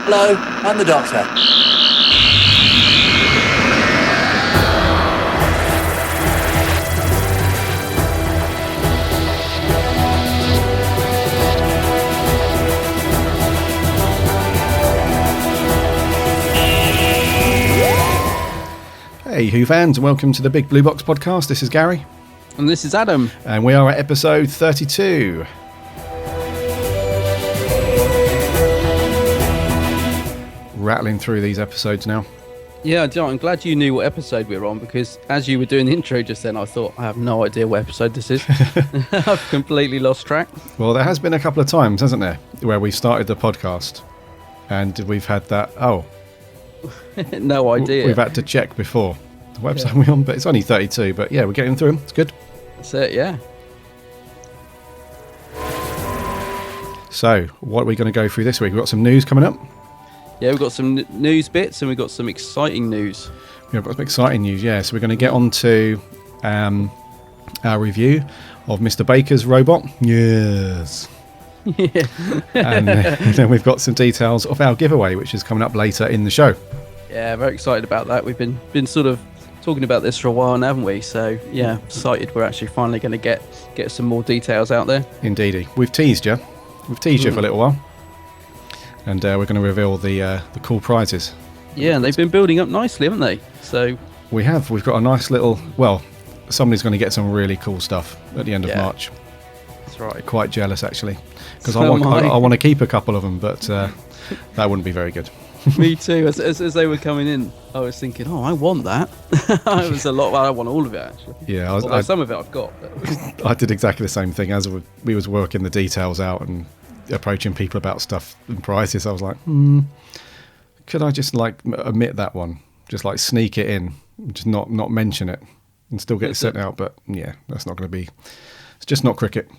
Hello, I'm the Doctor. Hey Who fans, and welcome to the Big Blue Box podcast. This is Gary. And this is Adam. And we are at episode 32. Rattling through these episodes now. Yeah, John, I'm glad you knew what episode we were on, because as you were doing the intro just then, I thought, I have no idea what episode this is. I've completely lost track. Well, there has been a couple of times, hasn't there, where we started the podcast and we've had that, No idea. We've had to check before. What episode are we on? But it's only 32, but yeah, we're getting through them. It's good. That's it, yeah. So, what are we going to go through this week? We've got some news coming up. Yeah, we've got some news bits and we've got some exciting news. We've got some exciting news, yeah. So we're going to get on to our review of Mr. Baker's robot. Yes. Yeah. And then we've got some details of our giveaway, which is coming up later in the show. Yeah, very excited about that. We've been sort of talking about this for a while now, haven't we? So, yeah, excited we're actually finally going to get some more details out there. Indeedy. We've teased you. We've teased you for a little while. And we're going to reveal the cool prizes. Yeah, and they've been building up nicely, haven't they? So we have. We've got a nice little... Well, somebody's going to get some really cool stuff at the end of March. That's right. Quite jealous, actually. Because So I want to keep a couple of them, but that wouldn't be very good. Me too. As they were coming in, I was thinking, oh, I want that. It was a lot. Well, I want all of it, actually. Yeah, some of it I've got. But... I did exactly the same thing. As we was working the details out and approaching people about stuff and prices, I was like, could I just like omit that one? Just like sneak it in, just not mention it and still get it sent out. But yeah, that's not going to be... It's just not cricket.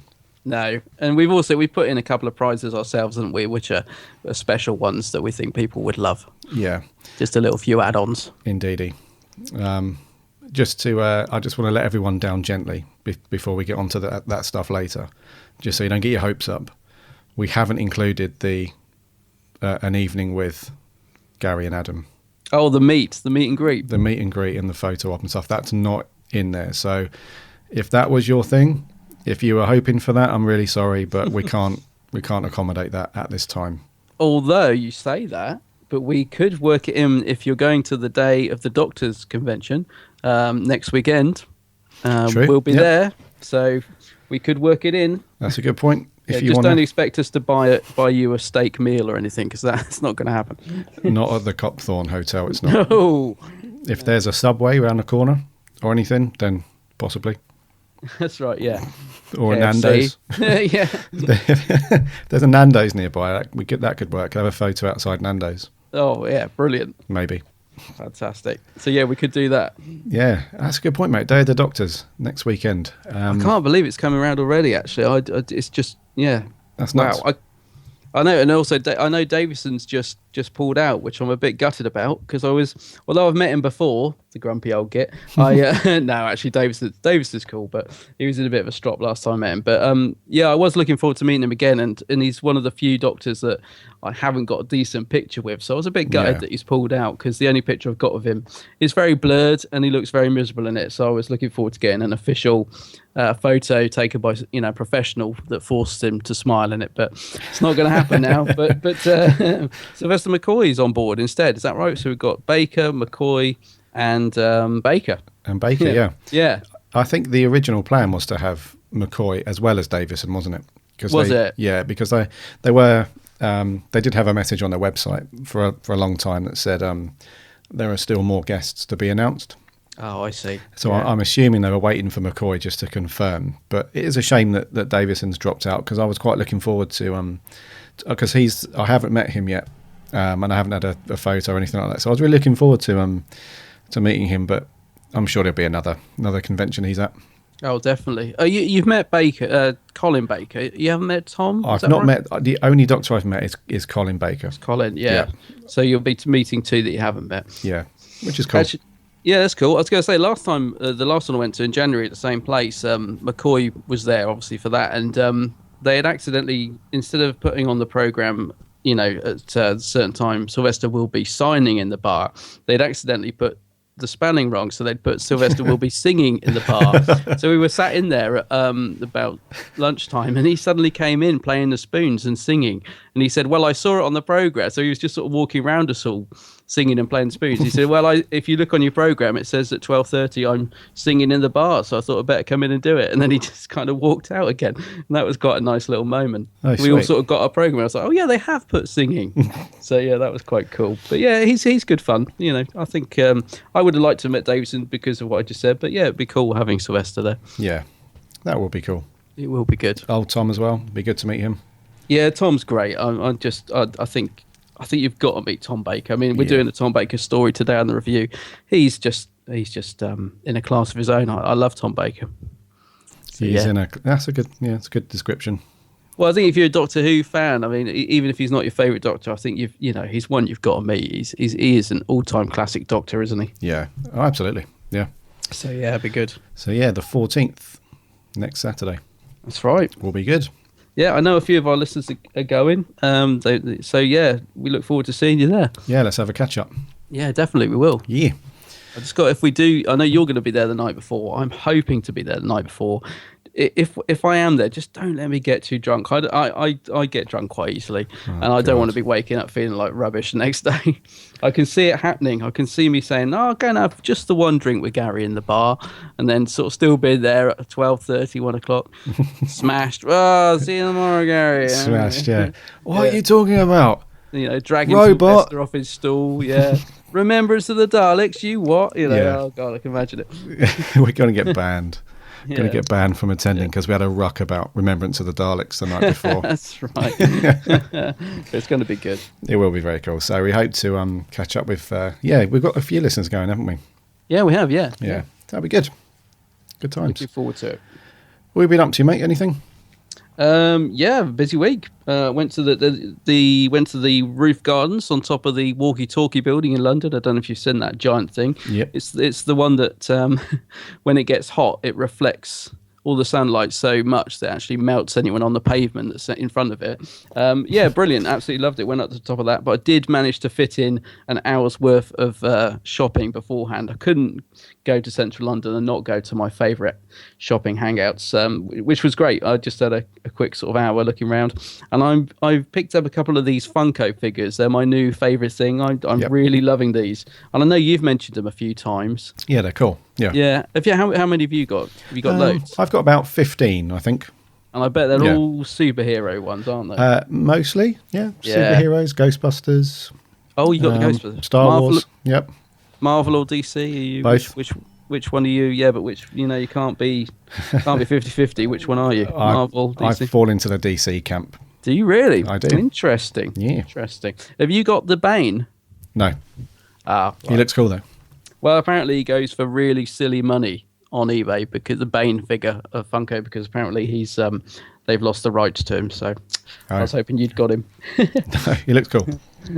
No, and we put in a couple of prizes ourselves, haven't we, which are special ones that we think people would love. Yeah. Just a little few add-ons. Indeedy. Just to, I just want to let everyone down gently before we get onto that stuff later, just so you don't get your hopes up. We haven't included the an evening with Gary and Adam. Oh, the meet and greet. The meet and greet and the photo op and stuff. That's not in there. So if that was your thing, if you were hoping for that, I'm really sorry, but we can't accommodate that at this time. Although you say that, but we could work it in if you're going to the day of the Doctors Convention next weekend. True. We'll be there, so we could work it in. That's a good point. Don't expect us to buy you a steak meal or anything, because that's not going to happen. Not at the Copthorne Hotel, it's not. No. If there's a Subway around the corner or anything, then possibly. That's right, yeah. Or KFC. Nando's. Yeah. There's a Nando's nearby. That could work. Have a photo outside Nando's. Oh, yeah, brilliant. Maybe. Fantastic. So, yeah, we could do that. Yeah, that's a good point, mate. Day of the Doctors, next weekend. I can't believe it's coming around already, actually. It's just, yeah. That's nuts. Wow. I know, and also I know Davison's just pulled out, which I'm a bit gutted about, because although I've met him before, the grumpy old git. No, actually Davison's cool, but he was in a bit of a strop last time I met him. But yeah, I was looking forward to meeting him again, and he's one of the few doctors that I haven't got a decent picture with, so I was a bit gutted that he's pulled out, because the only picture I've got of him is very blurred and he looks very miserable in it. So I was looking forward to getting an official photo taken by professional that forced him to smile in it, but it's not going to happen now. But Sylvester McCoy's on board instead. Is that right? So we've got Baker, McCoy, and Baker. And Baker, yeah. I think the original plan was to have McCoy as well as Davison, wasn't it? It? Yeah, because they were they did have a message on their website for a long time that said there are still more guests to be announced. Oh, I see. So I'm assuming they were waiting for McCoy just to confirm. But it is a shame that Davison's dropped out, because I was quite looking forward to because I haven't met him yet, and I haven't had a photo or anything like that. So I was really looking forward to meeting him, but I'm sure there'll be another convention he's at. Oh, definitely. You've met Baker, Colin Baker. You haven't met Tom? I've not met. The only doctor I've met is Colin Baker. It's Colin, yeah. So you'll be meeting two that you haven't met. Yeah, which is cool. Actually, yeah, that's cool. I was going to say, last time, the last one I went to in January at the same place, McCoy was there, obviously, for that. And they had accidentally, instead of putting on the programme you know, at a certain time, Sylvester will be signing in the bar. They'd accidentally put the spelling wrong, so they'd put Sylvester will be singing in the bar. So we were sat in there at about lunchtime, and he suddenly came in playing the spoons and singing. And he said, well, I saw it on the program. So he was just sort of walking around us all singing and playing spoons. He said, well, if you look on your program, it says at 12:30 I'm singing in the bar, so I thought I'd better come in and do it. And then he just kind of walked out again. And that was quite a nice little moment. Oh, we all sweet. sort of got our program. I was like, oh yeah, they have put singing. So yeah, that was quite cool. But yeah, he's good fun. You know, I think I would have liked to have met Davison because of what I just said. But yeah, it'd be cool having Sylvester there. Yeah, that will be cool. It will be good. Old Tom as well. Be good to meet him. Yeah, Tom's great. I think you've got to meet Tom Baker. I mean, we're doing a Tom Baker story today on the review. He's just in a class of his own. I love Tom Baker. So, That's a good description. Well, I think if you're a Doctor Who fan, I mean, even if he's not your favourite Doctor, I think he's one you've got to meet. He is an all-time classic Doctor, isn't he? Yeah, oh, absolutely. Yeah. So yeah, it'd be good. So yeah, the 14th, next Saturday. That's right. Will be good. Yeah, I know a few of our listeners are going. So yeah, we look forward to seeing you there. Yeah, let's have a catch up. Yeah, definitely we will. Yeah. I just got, if we do, I know you're going to be there the night before. I'm hoping to be there the night before. If I am there, just don't let me get too drunk. I get drunk quite easily, and I don't want to be waking up feeling like rubbish the next day. I can see it happening. I can see me saying, "Oh, I'm going to have just the one drink with Gary in the bar," and then sort of still be there at 12:30, 1 o'clock, smashed. Oh, see you tomorrow, Gary. Smashed. Yeah. What are you talking about? You know, dragging Robot. Sylvester off his stool. Yeah. Remembrance of the Daleks. You what? You know. Yeah. Oh God, I can imagine it. We're going to get banned. Yeah. Going to get banned from attending because we had a ruck about Remembrance of the Daleks the night before. That's right. It's going to be good. It will be very cool. So we hope to catch up with. We've got a few listeners going, haven't we? Yeah, we have. Yeah. Yeah. That'll be good. Good times. Looking forward to it. What have you been up to, mate? Anything? Yeah, busy week. Went to the roof gardens on top of the walkie-talkie building in London. I don't know if you've seen that giant thing. Yep. It's the one that when it gets hot, it reflects all the sunlight so much that it actually melts anyone on the pavement that's in front of it. Yeah, brilliant. Absolutely loved it. Went up to the top of that, but I did manage to fit in an hour's worth of shopping beforehand. I couldn't go to central London and not go to my favourite shopping hangouts, which was great. I just had a quick sort of hour looking around, and I've picked up a couple of these Funko figures. They're my new favourite thing. I'm really loving these, and I know you've mentioned them a few times. Yeah, they're cool. Yeah. Yeah. How many have you got? Have you got loads? I've got about 15, I think. And I bet they're all superhero ones, aren't they? Mostly, yeah. Yeah. Superheroes, Ghostbusters. Oh, you got the Ghostbusters. Star Marvel, Wars. Yep. Marvel or DC? Are you, Both. Which one are you? Yeah, but which, you can't be 50-50. Which one are you? Marvel, DC? I fall into the DC camp. Do you really? I do. Interesting. Yeah. Interesting. Have you got the Bane? No. Ah, He looks cool, though. Well, apparently he goes for really silly money on eBay because the Bane figure of Funko, because apparently he's they've lost the rights to him. So I was hoping you'd got him. He looks cool.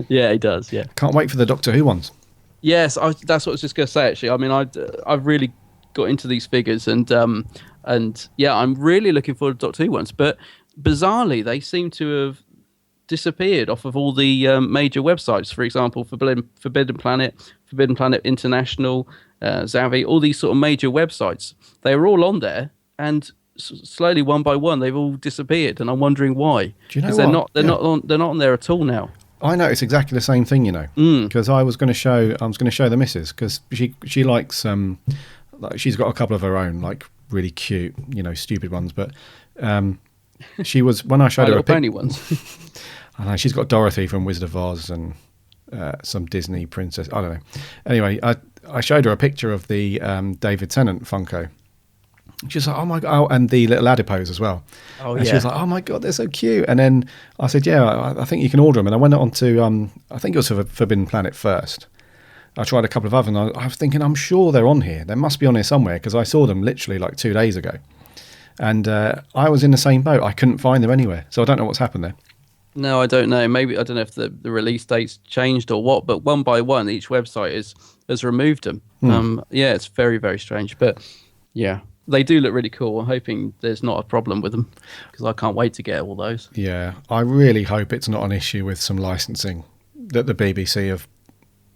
Yeah, he does. Yeah. Can't wait for the Doctor Who ones. Yes, that's what I was just going to say. Actually, I mean, I've really got into these figures, and yeah, I'm really looking forward to Doctor Who ones. But bizarrely, they seem to have disappeared off of all the major websites. For example, Forbidden Planet International, Zavi, all these sort of major websites. They were all on there, and slowly, one by one, they've all disappeared. And I'm wondering why. Do you know what? They're what? not on there at all now. I noticed exactly the same thing, because I was going to show the missus, because she likes she's got a couple of her own, like really cute, stupid ones, but she was, when I showed her a pony ones. I know she's got Dorothy from Wizard of Oz and some Disney princess. I don't know. Anyway, I showed her a picture of the David Tennant Funko. She's like, oh my god, and the little adipose as well. Oh, and yeah. she was like, oh my god, they're so cute. And then I said, yeah, I think you can order them. And I went on to, I think it was Forbidden Planet first. I tried a couple of others, and I was thinking, I'm sure they're on here. They must be on here somewhere, because I saw them literally like 2 days ago. And I was in the same boat. I couldn't find them anywhere. So I don't know what's happened there. No, I don't know. Maybe, I don't know if the release date's changed or what, but one by one, each website has removed them. Yeah, it's very, very strange. But yeah, They do look really cool. I'm hoping there's not a problem with them because I can't wait to get all those. Yeah, I really hope it's not an issue with some licensing that the BBC have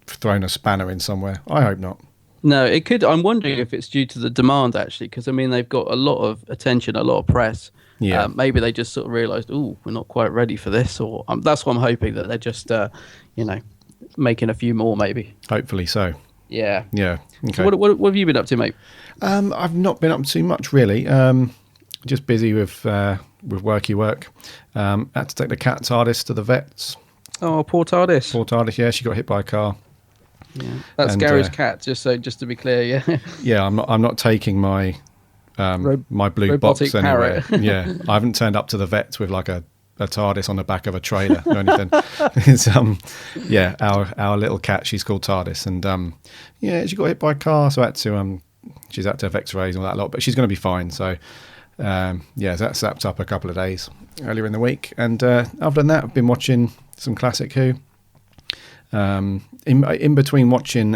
thrown a spanner in somewhere. I hope not. No, it could. I'm wondering if it's due to the demand actually, because I mean they've got a lot of attention, a lot of press. Yeah. Maybe they just sort of realised, oh, we're not quite ready for this, or that's what I'm hoping, that they're just, making a few more maybe. Hopefully so. Yeah. Yeah. Okay. So what have you been up to, mate? I've not been up to much really. Just busy with worky work. Had to take the cat TARDIS to the vets. Oh, poor TARDIS. Poor TARDIS, yeah, she got hit by a car. Yeah. That's Gary's cat. Just to be clear, yeah. Yeah, I'm not taking my my blue box anywhere. Yeah, I haven't turned up to the vets with like a TARDIS on the back of a trailer or anything. It's yeah, our little cat. She's called TARDIS, and yeah, she got hit by a car, so I had to she's had to have X-rays and all that lot, but she's going to be fine. So yeah, that slapped up a couple of days earlier in the week, and other than that, I've been watching some classic Who. In between watching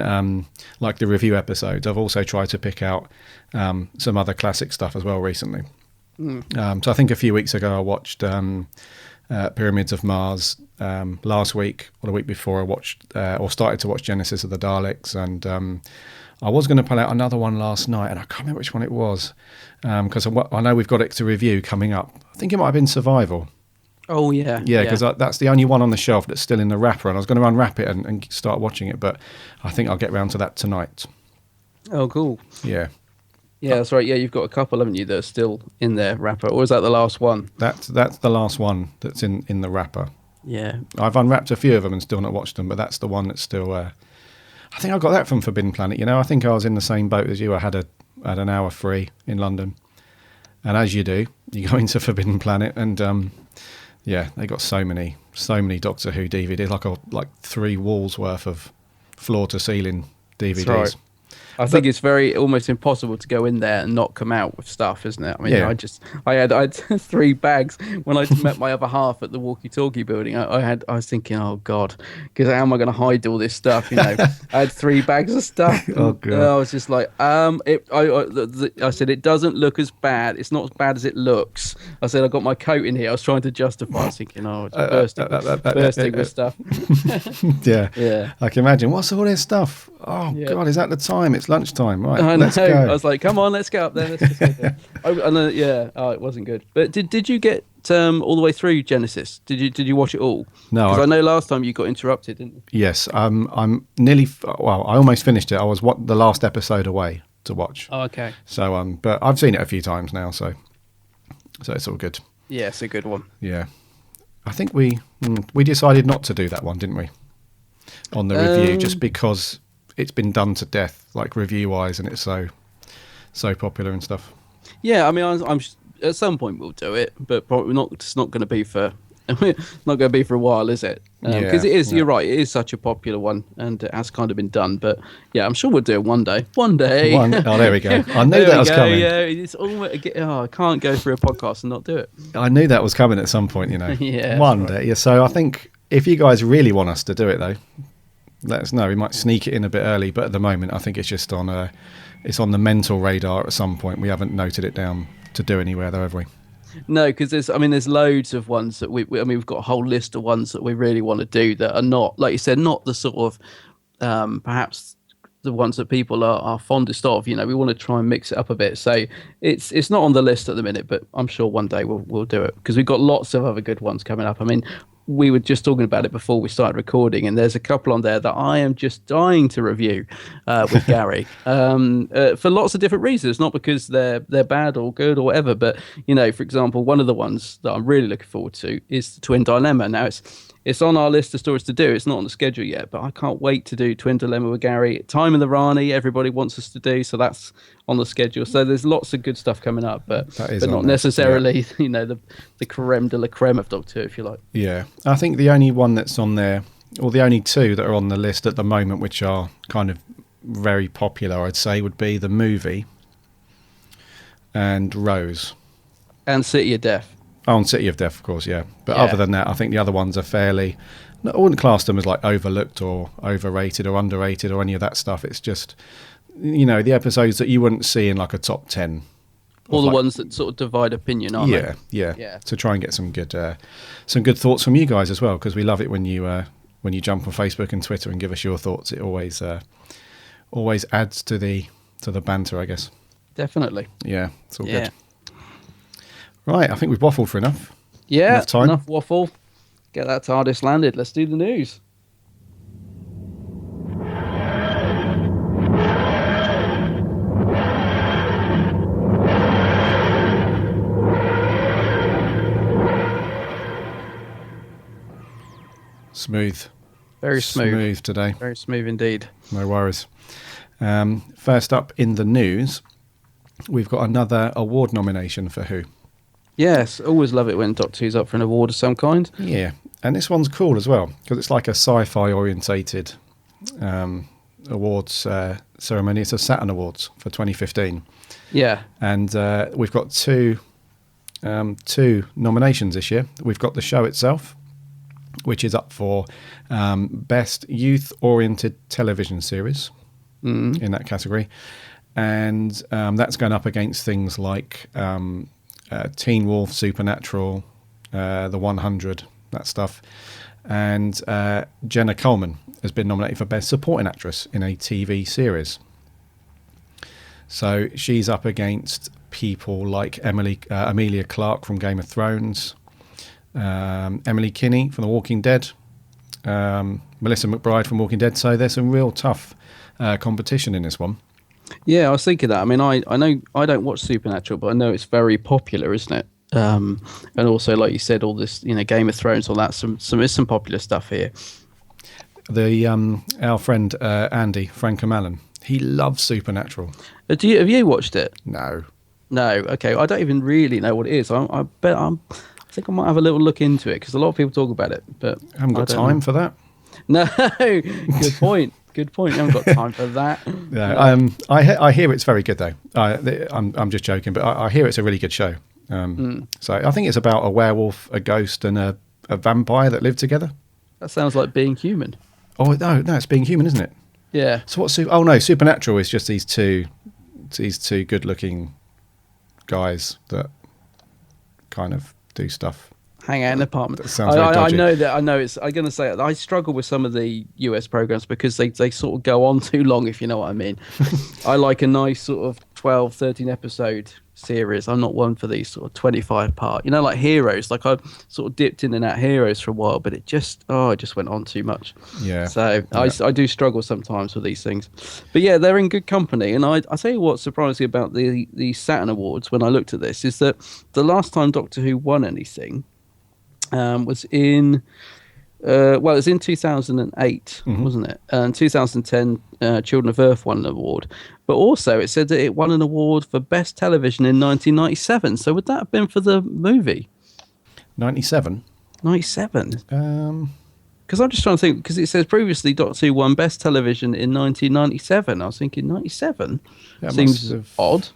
like the review episodes, I've also tried to pick out some other classic stuff as well recently. So I think a few weeks ago I watched Pyramids of Mars. Last week or the week before I watched or started to watch Genesis of the Daleks, and I was going to pull out another one last night, and I can't remember which one it was, because I know we've got it to review coming up. I think it might have been Survival. Oh yeah, yeah, because that's the only one on the shelf that's still in the wrapper, and I was going to unwrap it and start watching it, but I think I'll get round to that tonight. Oh, cool. Yeah, that's right. Yeah, you've got a couple, haven't you, that are still in their wrapper, or is that the last one? That's the last one that's in the wrapper. Yeah, I've unwrapped a few of them and still not watched them, but that's the one that's still. I think I got that from Forbidden Planet. You know, I think I was in the same boat as you. I had an hour free in London, and as you do, you go into Forbidden Planet and. Yeah, they got so many Doctor Who DVDs, like 3 walls worth of floor to ceiling DVDs. That's right. I think it's almost impossible to go in there and not come out with stuff, isn't it? I mean, yeah. I had 3 bags when I met my other half at the walkie-talkie building. I was thinking, oh God, because how am I going to hide all this stuff? You know, I had 3 bags of stuff. Oh God. I was just like, I said it doesn't look as bad. It's not as bad as it looks. I said I got my coat in here. I was trying to justify. I was thinking, oh, it's bursting with stuff. Yeah. I can imagine. What's all this stuff? Oh God, is that the time? It's lunchtime, right? I know. Let's go. I was like, "Come on, let's go up there." Let's just go there. It wasn't good. But did you get all the way through Genesis? Did you watch it all? No, because I know last time you got interrupted, didn't you? Yes, I'm nearly. Well, I almost finished it. I was the last episode away to watch. Oh, okay. So but I've seen it a few times now, so it's all good. Yeah, it's a good one. Yeah, I think we decided not to do that one, didn't we? On the review, just because it's been done to death, like review-wise, and it's so popular and stuff. Yeah, I mean, I'm at some point we'll do it, but probably not. It's not going to be for not going to be for a while, is it? Because it is. Yeah. You're right. It is such a popular one, and it has kind of been done. But yeah, I'm sure we'll do it one day. One day. Oh, there we go. I knew that was coming. Yeah, it's almost. I can't go through a podcast and not do it. I knew that was coming at some point. You know. Yeah. One day. Yeah. So I think if you guys really want us to do it, though, let us know. We might sneak it in a bit early, but at the moment, I think it's just on the mental radar at some point. We haven't noted it down to do anywhere, though, have we? No, because there's loads of ones that we've got a whole list of ones that we really want to do that are not, like you said, not the sort of perhaps the ones that people are fondest of. You know, we want to try and mix it up a bit. So it's not on the list at the minute, but I'm sure one day we'll do it, because we've got lots of other good ones coming up. I mean, we were just talking about it before we started recording, and there's a couple on there that I am just dying to review with Gary for lots of different reasons, not because they're bad or good or whatever, but you know, for example, one of the ones that I'm really looking forward to is the Twin Dilemma. Now it's on our list of stories to do. It's not on the schedule yet, but I can't wait to do Twin Dilemma with Gary. Time in the Rani, everybody wants us to do, so that's on the schedule. So there's lots of good stuff coming up, but not necessarily, you know, the creme de la creme of Doctor Who, if you like. Yeah, I think the only one that's on there, or the only 2 that are on the list at the moment, which are kind of very popular, I'd say, would be the movie and Rose. And City of Death. Oh, and City of Death, of course, yeah. But other than that, I think the other ones are fairly... I wouldn't class them as like overlooked or overrated or underrated or any of that stuff. It's just, you know, the episodes that you wouldn't see in like a top 10 All of the like- ones that sort of divide opinion, aren't yeah, they? yeah, Yeah. To try and get some good thoughts from you guys as well, because we love it when you jump on Facebook and Twitter and give us your thoughts. It always adds to the banter, I guess. Definitely. Yeah, it's all Yeah. good. Right, I think we've waffled for enough. Yeah, Enough time? enough waffle. Get that TARDIS landed. Let's do the news. Smooth. Very smooth. today. Very smooth indeed. No worries. First up in the news, we've got another award nomination for Who. Yes, always love it when Doctor Who's up for an award of some kind. Yeah, and this one's cool as well because it's like a sci-fi orientated awards ceremony. It's a Saturn Awards for 2015, Yeah. and we've got two nominations this year. We've got the show itself, which is up for best youth-oriented television series in that category, and that's going up against things like Teen Wolf, Supernatural, The 100, that stuff. And Jenna Coleman has been nominated for Best Supporting Actress in a TV series. So she's up against people like Emilia Clarke from Game of Thrones, Emily Kinney from The Walking Dead, Melissa McBride from Walking Dead. So there's some real tough competition in this one. Yeah, I was thinking that. I mean, I know I don't watch Supernatural, but I know it's very popular, isn't it? And also, like you said, all this, Game of Thrones, all that. Some popular stuff here. The our friend Andy Frank O'Malley, he loves Supernatural. Have you watched it? No, No. Okay, I don't even really know what it is. I think I might have a little look into it because a lot of people talk about it, but I haven't got I don't time know. for that. No, good point. Good point. You haven't got time for that. Yeah, I hear it's very good though. I'm just joking, but I hear it's a really good show. So I think it's about a werewolf, a ghost, and a vampire that live together. That sounds like Being Human. Oh no, it's Being Human, isn't it? Yeah. So what's oh no, Supernatural is just these two good-looking guys that kind of do stuff. Hang out in an apartment. That sounds very dodgy. I know it's. I'm going to say it. I struggle with some of the US programs because they sort of go on too long, if you know what I mean. I like a nice sort of 12, 13 episode series. I'm not one for these sort of 25 part. Like Heroes. Like I sort of dipped in and out Heroes for a while, but it just went on too much. Yeah. So Yeah. I do struggle sometimes with these things. But yeah, they're in good company. And I tell you what surprised me about the Saturn Awards when I looked at this is that the last time Doctor Who won anything was in it was in 2008, wasn't it? And 2010, Children of Earth won an award. But also, it said that it won an award for Best Television in 1997. So would that have been for the movie? 97. 97? Um, Because I'm just trying to think, because it says previously Doctor Who won Best Television in 1997. I was thinking 97 That seems must have- odd.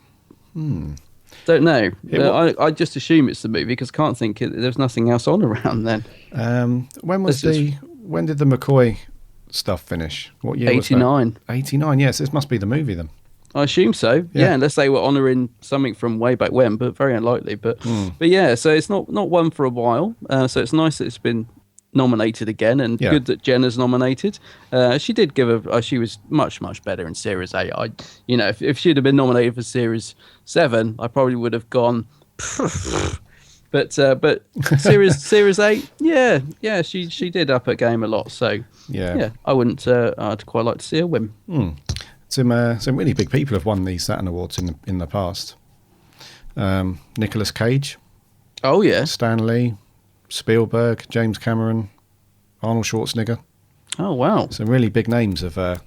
Don't know. It I just assume it's the movie because I can't think there's nothing else on around then. when did the McCoy stuff finish? What year? 89. 89. Yes, this must be the movie then. I assume so. Yeah. Yeah, unless they were honouring something from way back when, but very unlikely. But yeah, so it's not one for a while. So it's nice that it's been nominated again, and Yeah. good that Jenna's nominated. She did she was much better in Series 8. If she'd have been nominated for Series 7, I probably would have gone. But Series 8, yeah, she did up her game a lot. So Yeah. I wouldn't. I'd quite like to see her win. Some really big people have won these Saturn Awards in the past. Nicolas Cage, Oh yeah. Stan Lee, Spielberg, James Cameron, Arnold Schwarzenegger. Oh wow. Some really big names have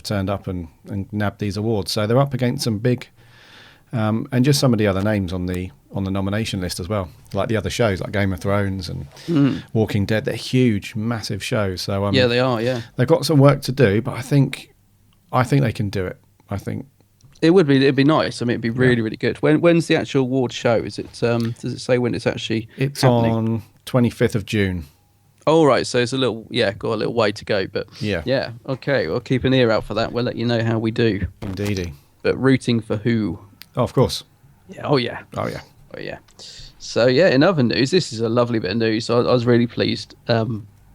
turned up and nabbed these awards. So they're up against some big, and just some of the other names on the nomination list as well, like the other shows like Game of Thrones and Walking Dead. They're huge, massive shows. So Yeah, they are. Yeah. they've got some work to do, but I think they can do it. I think It'd be nice. I mean, it'd be really, really good. When's the actual award show? Is it does it say when it's actually it's happening? on 25th of June. Oh right, so it's got a little way to go, but Yeah. Okay, we'll keep an ear out for that. We'll let you know how we do. Indeedy. But rooting for who? Oh, of course. Yeah. Oh yeah. Oh yeah. Oh yeah. So yeah, in other news, this is a lovely bit of news. I was really pleased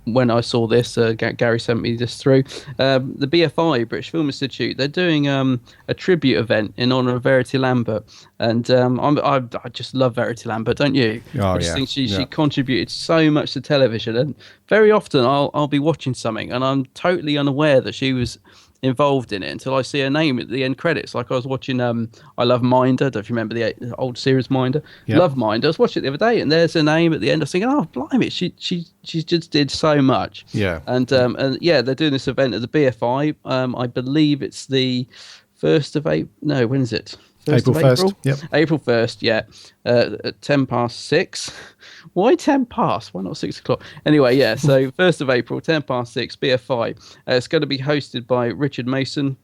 when I saw this. Gary sent me this through. The BFI, British Film Institute, they're doing a tribute event in honour of Verity Lambert, and I just love Verity Lambert, don't you? Oh, I just yeah. think she Yeah. contributed so much to television, and very often I'll be watching something and I'm totally unaware that she was involved in it until I see her name at the end credits. Like I was watching I Love Minder. Don't you remember the old series Minder? Yep. Love Minder. I was watching it the other day and there's her name at the end. I was thinking, oh blimey, she just did so much. Yeah. And yeah, they're doing this event at the BFI. I believe it's the 1st of April. No, when is it? April 1st. Yep. April 1st, yeah. At 6:10. Why 10 past? Why not 6 o'clock? Anyway, yeah, so 1st of April, 6:10, BFI. It's going to be hosted by Richard Mason,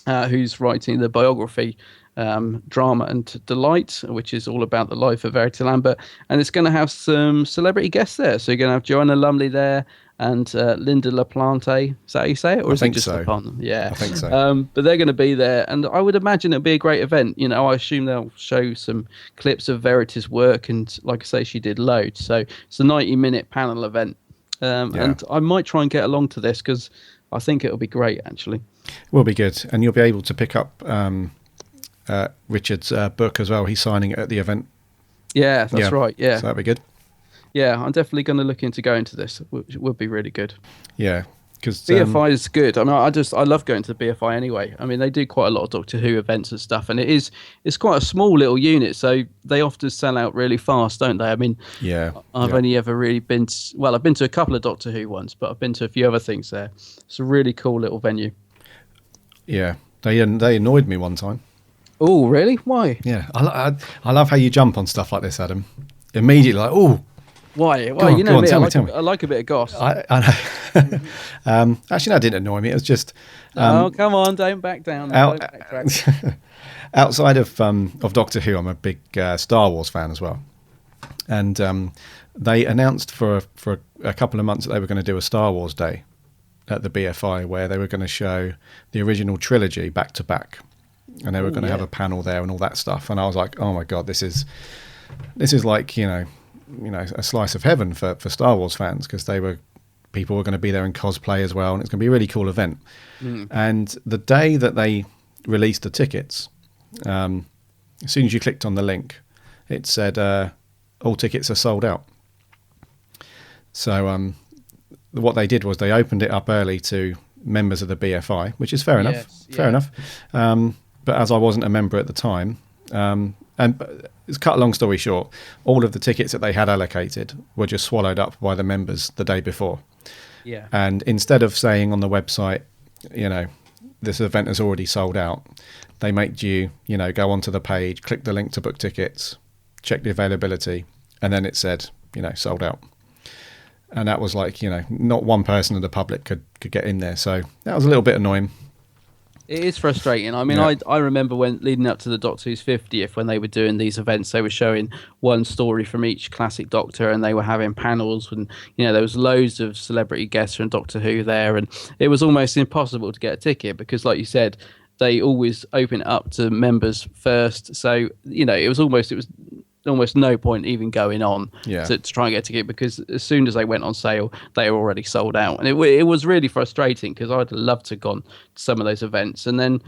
who's writing the biography Drama and Delight, which is all about the life of Verity Lambert. And it's going to have some celebrity guests there. So you're going to have Joanna Lumley there and Linda LaPlante. Is that how you say it? Or is it just so. LaPlante? Yeah. I think so. But they're going to be there. And I would imagine it'll be a great event. You know, I assume they'll show some clips of Verity's work. And like I say, she did loads. So it's a 90-minute panel event. And I might try and get along to this because I think it'll be great, actually. Will be good. And you'll be able to pick up Richard's book as well. He's signing it at the event. Yeah, that's right. Yeah. So that'd be good. Yeah, I'm definitely going to look into going to this, which would be really good. Yeah, because BFI is good. I mean, I love going to the BFI anyway. I mean, they do quite a lot of Doctor Who events and stuff, and it's quite a small little unit, so they often sell out really fast, don't they? I mean, I've only ever really been I've been to a couple of Doctor Who ones, but I've been to a few other things there. It's a really cool little venue. Yeah, they annoyed me one time. Oh, really? Why? Yeah, I love how you jump on stuff like this, Adam. Immediately, like, oh. Why? Well, you know me. I like a bit of goss. I know. Actually, no, it didn't annoy me. It was just. Oh, come on! Don't back down. Outside of Doctor Who, I'm a big Star Wars fan as well, and they announced for a couple of months that they were going to do a Star Wars Day at the BFI, where they were going to show the original trilogy back to back, and they were going to have a panel there and all that stuff. And I was like, oh my god, this is like a slice of heaven for Star Wars fans, because people were going to be there in cosplay as well, and it's going to be a really cool event. And the day that they released the tickets, as soon as you clicked on the link, it said all tickets are sold out. So what they did was they opened it up early to members of the BFI, which is fair enough. Fair enough. But as I wasn't a member at the time, and it's cut a long story short, all of the tickets that they had allocated were just swallowed up by the members the day before. Yeah. And instead of saying on the website, this event has already sold out, they make you, go onto the page, click the link to book tickets, check the availability, and then it said, sold out. And that was like, not one person in the public could get in there. So that was a little bit annoying. It is frustrating. I mean, I remember when leading up to the Doctor Who's 50th, when they were doing these events, they were showing one story from each classic Doctor, and they were having panels, and there was loads of celebrity guests from Doctor Who there, and it was almost impossible to get a ticket because, like you said, they always open it up to members first. So it was almost no point even going on to try and get a ticket, because as soon as they went on sale, they were already sold out. And it was really frustrating, because I'd love to have gone to some of those events. And then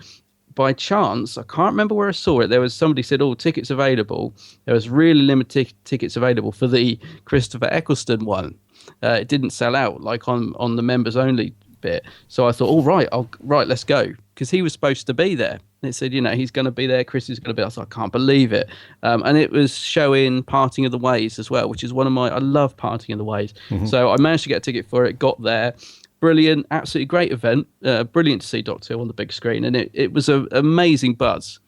by chance, I can't remember where I saw it, there was somebody said, tickets available. There was really limited tickets available for the Christopher Eccleston one. It didn't sell out, like on the members only bit. So I thought, right, let's go, because he was supposed to be there. It said, he's going to be there. Chris is going to be there. I was like, I can't believe it. And it was showing Parting of the Ways as well, which is I love Parting of the Ways. Mm-hmm. So I managed to get a ticket for it, got there. Brilliant, absolutely great event. Brilliant to see Doctor Who on the big screen. And it was an amazing buzz.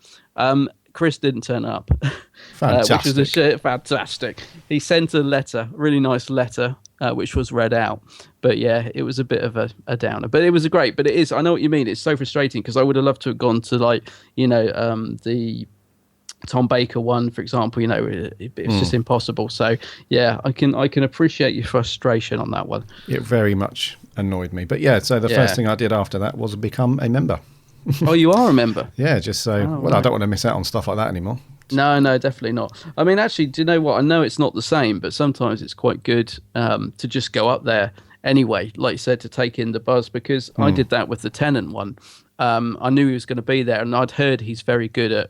Chris didn't turn up, fantastic. Which was fantastic. He sent a letter, a really nice letter, which was read out. But yeah, it was a bit of a downer. But it was great. But it is, I know what you mean. It's so frustrating, because I would have loved to have gone to the Tom Baker one, for example. It's just impossible. So yeah, I can appreciate your frustration on that one. It very much annoyed me. But yeah, so the first thing I did after that was become a member. Oh, you are a member? Yeah, just so, I don't want to miss out on stuff like that anymore. No, definitely not. I mean, actually, do you know what? I know it's not the same, but sometimes it's quite good to just go up there anyway, like you said, to take in the buzz, because I did that with the Tennant one. I knew he was going to be there, and I'd heard he's very good at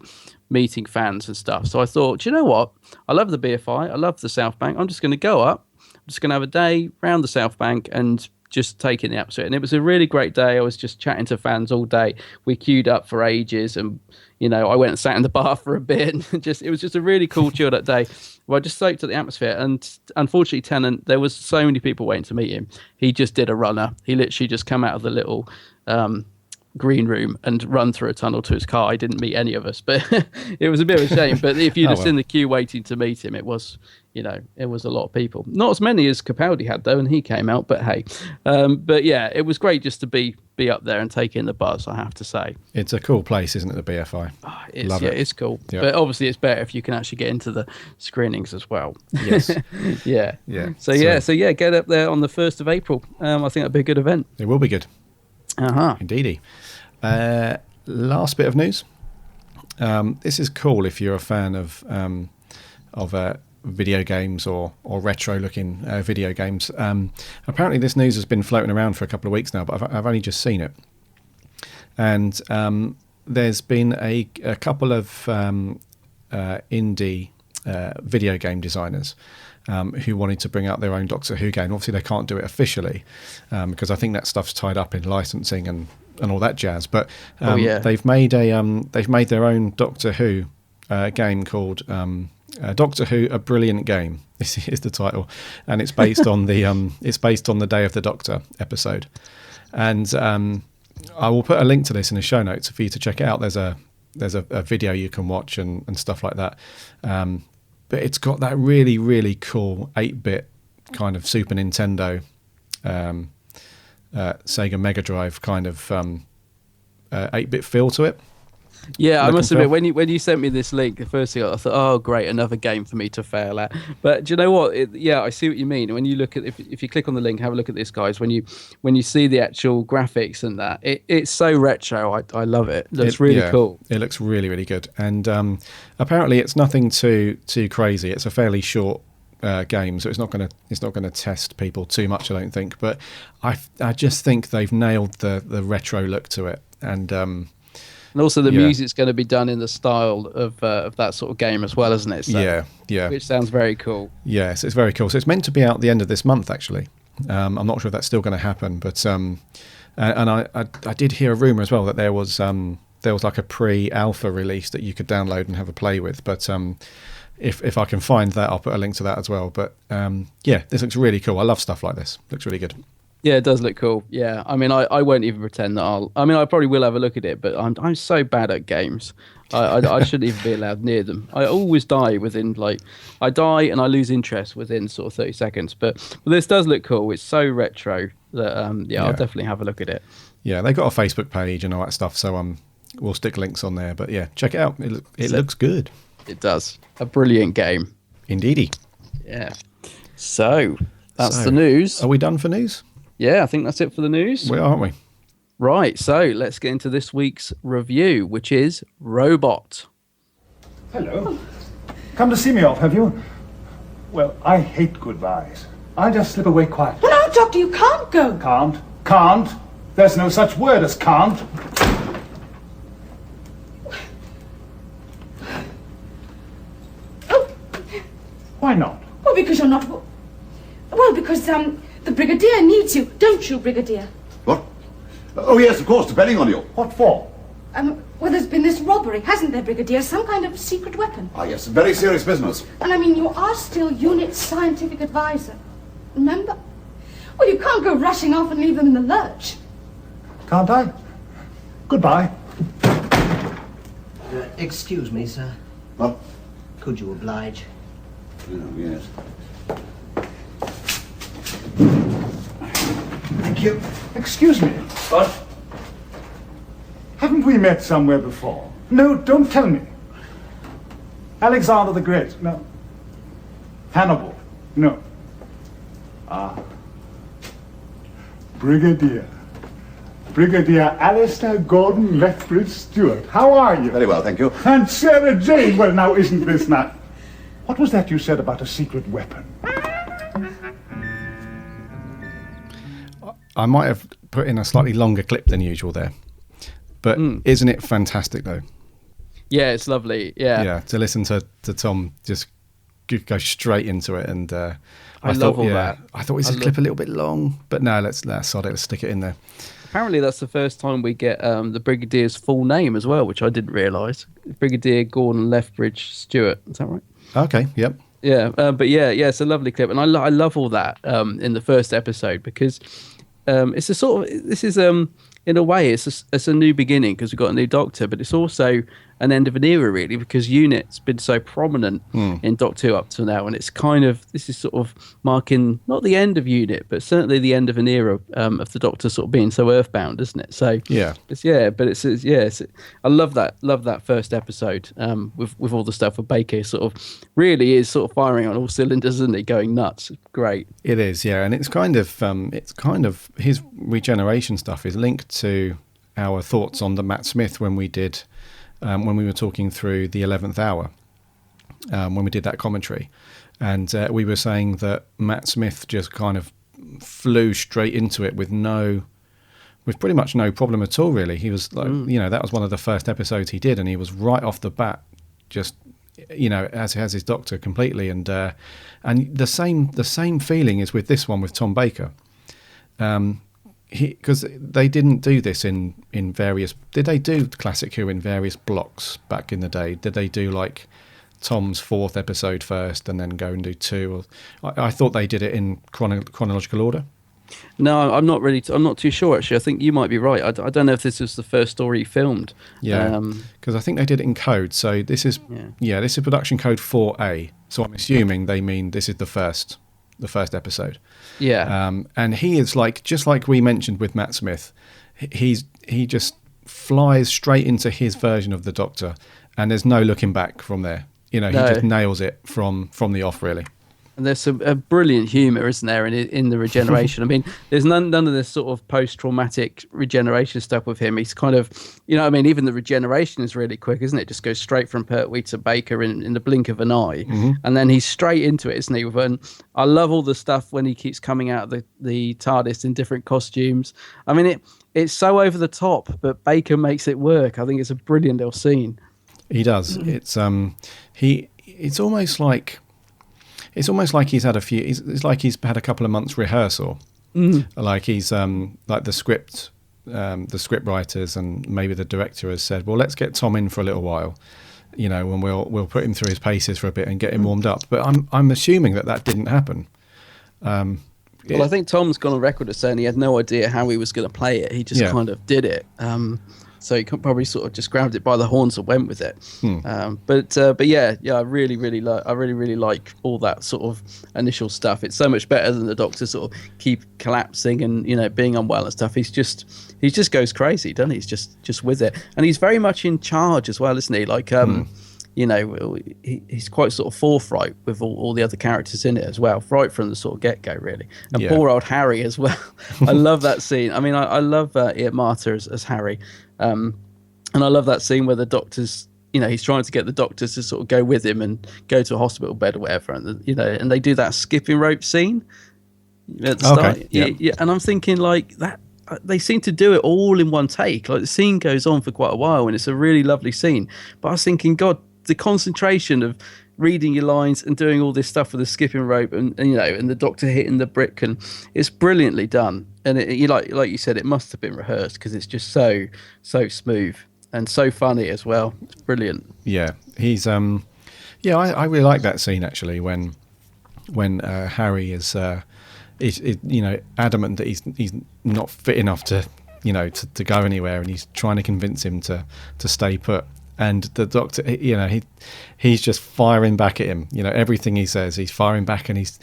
meeting fans and stuff. So I thought, do you know what? I love the BFI. I love the South Bank. I'm just going to go up. I'm just going to have a day round the South Bank and just taking the atmosphere. And it was a really great day. I was just chatting to fans all day. We queued up for ages, and I went and sat in the bar for a bit. And it was just a really cool, chilled out day. Well, I just soaked at the atmosphere. And unfortunately, Tennant, there was so many people waiting to meet him. He just did a runner. He literally just come out of the little green room and run through a tunnel to his car. He didn't meet any of us, but it was a bit of a shame. But if you'd have seen the queue waiting to meet him, it was a lot of people. Not as many as Capaldi had though, and he came out. But hey, but yeah, it was great just to be up there and take in the buzz. I have to say, it's a cool place, isn't it? The BFI. It's cool. Yep. But obviously, it's better if you can actually get into the screenings as well. Yes. Yeah. So get up there on the 1st of April. I think that'd be a good event. It will be good. Indeedy. Last bit of news. This is cool if you're a fan of video games or retro-looking video games. Apparently, this news has been floating around for a couple of weeks now, but I've only just seen it. And there's been a couple of indie video game designers who wanted to bring out their own Doctor Who game. Obviously, they can't do it officially because I think that stuff's tied up in licensing and all that jazz. But they've made their own Doctor Who game called Doctor Who: A Brilliant Game. This is the title, and it's based on the Day of the Doctor episode. And I will put a link to this in the show notes for you to check it out. There's a video you can watch and stuff like that. But it's got that really, really cool 8-bit kind of Super Nintendo, Sega Mega Drive kind of 8-bit feel to it. Yeah, I must admit, when you sent me this link, the first thing I thought, oh great, another game for me to fail at. But do you know what? I see what you mean. When you look at if you click on the link, have a look at this, guys. When you see the actual graphics and that, it's so retro. I love it. It looks really cool. It looks really, really good. And apparently, it's nothing too crazy. It's a fairly short game, so it's not going to test people too much, I don't think. But I just think they've nailed the retro look to it, and also the music's going to be done in the style of that sort of game as well, isn't it? So, yeah. Which sounds very cool. Yes, it's very cool. So it's meant to be out the end of this month, actually. I'm not sure if that's still going to happen, but and I did hear a rumor as well that there was like a pre-alpha release that you could download and have a play with. But if I can find that, I'll put a link to that as well. But this looks really cool. I love stuff like this. Looks really good. Yeah, it does look cool. Yeah, I mean, I won't even pretend that I probably will have a look at it, but I'm so bad at games. I shouldn't even be allowed near them. I always die within I die and I lose interest within sort of 30 seconds. But this does look cool. It's so retro that I'll definitely have a look at it. Yeah, they've got a Facebook page and all that stuff, so we'll stick links on there. But yeah, check it out. It looks good. It does. A brilliant game. Indeedy. Yeah. So that's the news. Are we done for news? Yeah, I think that's it for the news. We are, aren't we? Right, so let's get into this week's review, which is Robot. Hello. Come to see me off, have you? Well, I hate goodbyes. I'll just slip away quietly. No, Doctor, you can't go. Can't. There's no such word as can't. Oh. Why not? Well, because you're not... Well, because, the Brigadier needs you, don't you, Brigadier? What? Oh, yes, of course, depending on you. What for? Well, there's been this robbery, hasn't there, Brigadier? Some kind of secret weapon. Ah, yes, very serious business. And I mean, you are still UNIT's scientific advisor. Remember? Well, you can't go rushing off and leave them in the lurch. Can't I? Goodbye. Excuse me, sir. What? Could you oblige? Oh, yes. Thank you. Excuse me. What? Haven't we met somewhere before? No, don't tell me. Alexander the Great? No. Hannibal? No. Ah. Brigadier. Brigadier Alistair Gordon Lethbridge Stewart. How are you? Very well, thank you. And Sarah Jane. Well, now, isn't this not... What was that you said about a secret weapon? I might have put in a slightly longer clip than usual there, but isn't it fantastic though? Yeah, it's lovely. Yeah. Yeah, to listen to Tom just go straight into it, and I love all that. I thought it was a clip a little bit long, but no, let's sod it. Let's stick it in there. Apparently, that's the first time we get the Brigadier's full name as well, which I didn't realise. Brigadier Gordon Lethbridge Stewart. Is that right? Okay. Yep. Yeah, but yeah, it's a lovely clip, and I love all that in the first episode because it's a sort of this is in a way it's a new beginning because we've got a new Doctor, but it's also an end of an era really because UNIT's been so prominent in Doctor Who up to now, and it's kind of this is sort of marking not the end of UNIT, but certainly the end of an era of the Doctor sort of being so earthbound, isn't it? So I love that first episode with all the stuff with Baker. Sort of really is sort of firing on all cylinders, isn't it? Going nuts. Great. It is, yeah, and it's kind of his regeneration stuff is linked to our thoughts on the Matt Smith when we did. When we were talking through the 11th hour, when we did that commentary, and we were saying that Matt Smith just kind of flew straight into it with pretty much no problem at all. Really, he was like, that was one of the first episodes he did, and he was right off the bat, just as his Doctor completely, and the same feeling is with this one with Tom Baker. Because they didn't do this in various... Did they do Classic Who in various blocks back in the day? Did they do like Tom's 4th episode first and then go and do 2? I thought they did it in chronological order. No, I'm not too sure actually. I think you might be right. I don't know if this was the first story he filmed. Yeah, because I think they did it in code. So this is this is production code 4A. So I'm assuming they mean this is the first episode. Yeah. And he is just like we mentioned with Matt Smith, he just flies straight into his version of the Doctor, and there's no looking back from there. He just nails it from the off, really. And there's some brilliant humour, isn't there, in the regeneration? I mean, there's none of this sort of post-traumatic regeneration stuff with him. He's kind of, even the regeneration is really quick, isn't it? Just goes straight from Pertwee to Baker in the blink of an eye. Mm-hmm. And then he's straight into it, isn't he? And I love all the stuff when he keeps coming out of the TARDIS in different costumes. I mean, it's so over the top, but Baker makes it work. I think it's a brilliant little scene. He does. It's almost like he's had it's like he's had a couple of months rehearsal. Like he's like the script writers and maybe the director has said, well, let's get Tom in for a little while, and we'll put him through his paces for a bit and get him warmed up. But I'm assuming that didn't happen. Well, I think Tom's gone on record as saying he had no idea how he was going to play it. He just kind of did it. So he probably sort of just grabbed it by the horns and went with it. But yeah, I really like all that sort of initial stuff. It's so much better than the Doctor sort of keep collapsing and being unwell and stuff. He just goes crazy, doesn't he? He's just with it, and he's very much in charge as well, isn't he? Like he's quite sort of forthright with all the other characters in it as well, right from the sort of get-go, really. And poor old Harry as well. I love that scene. I mean, I love Ian Marter as Harry. And I love that scene where the Doctor's, he's trying to get the Doctors to sort of go with him and go to a hospital bed or whatever. And, and they do that skipping rope scene at the start. Okay, yeah. And I'm thinking like that. They seem to do it all in one take. Like the scene goes on for quite a while and it's a really lovely scene. But I was thinking, God, the concentration of reading your lines and doing all this stuff with the skipping rope and the Doctor hitting the brick, and it's brilliantly done. And like you said, it must have been rehearsed because it's just so smooth and so funny as well. It's brilliant. Yeah, he's I really like that scene actually when Harry is adamant that he's not fit enough to to go anywhere, and he's trying to convince him to stay put. And the Doctor, he's just firing back at him. Everything he says, he's firing back, and he's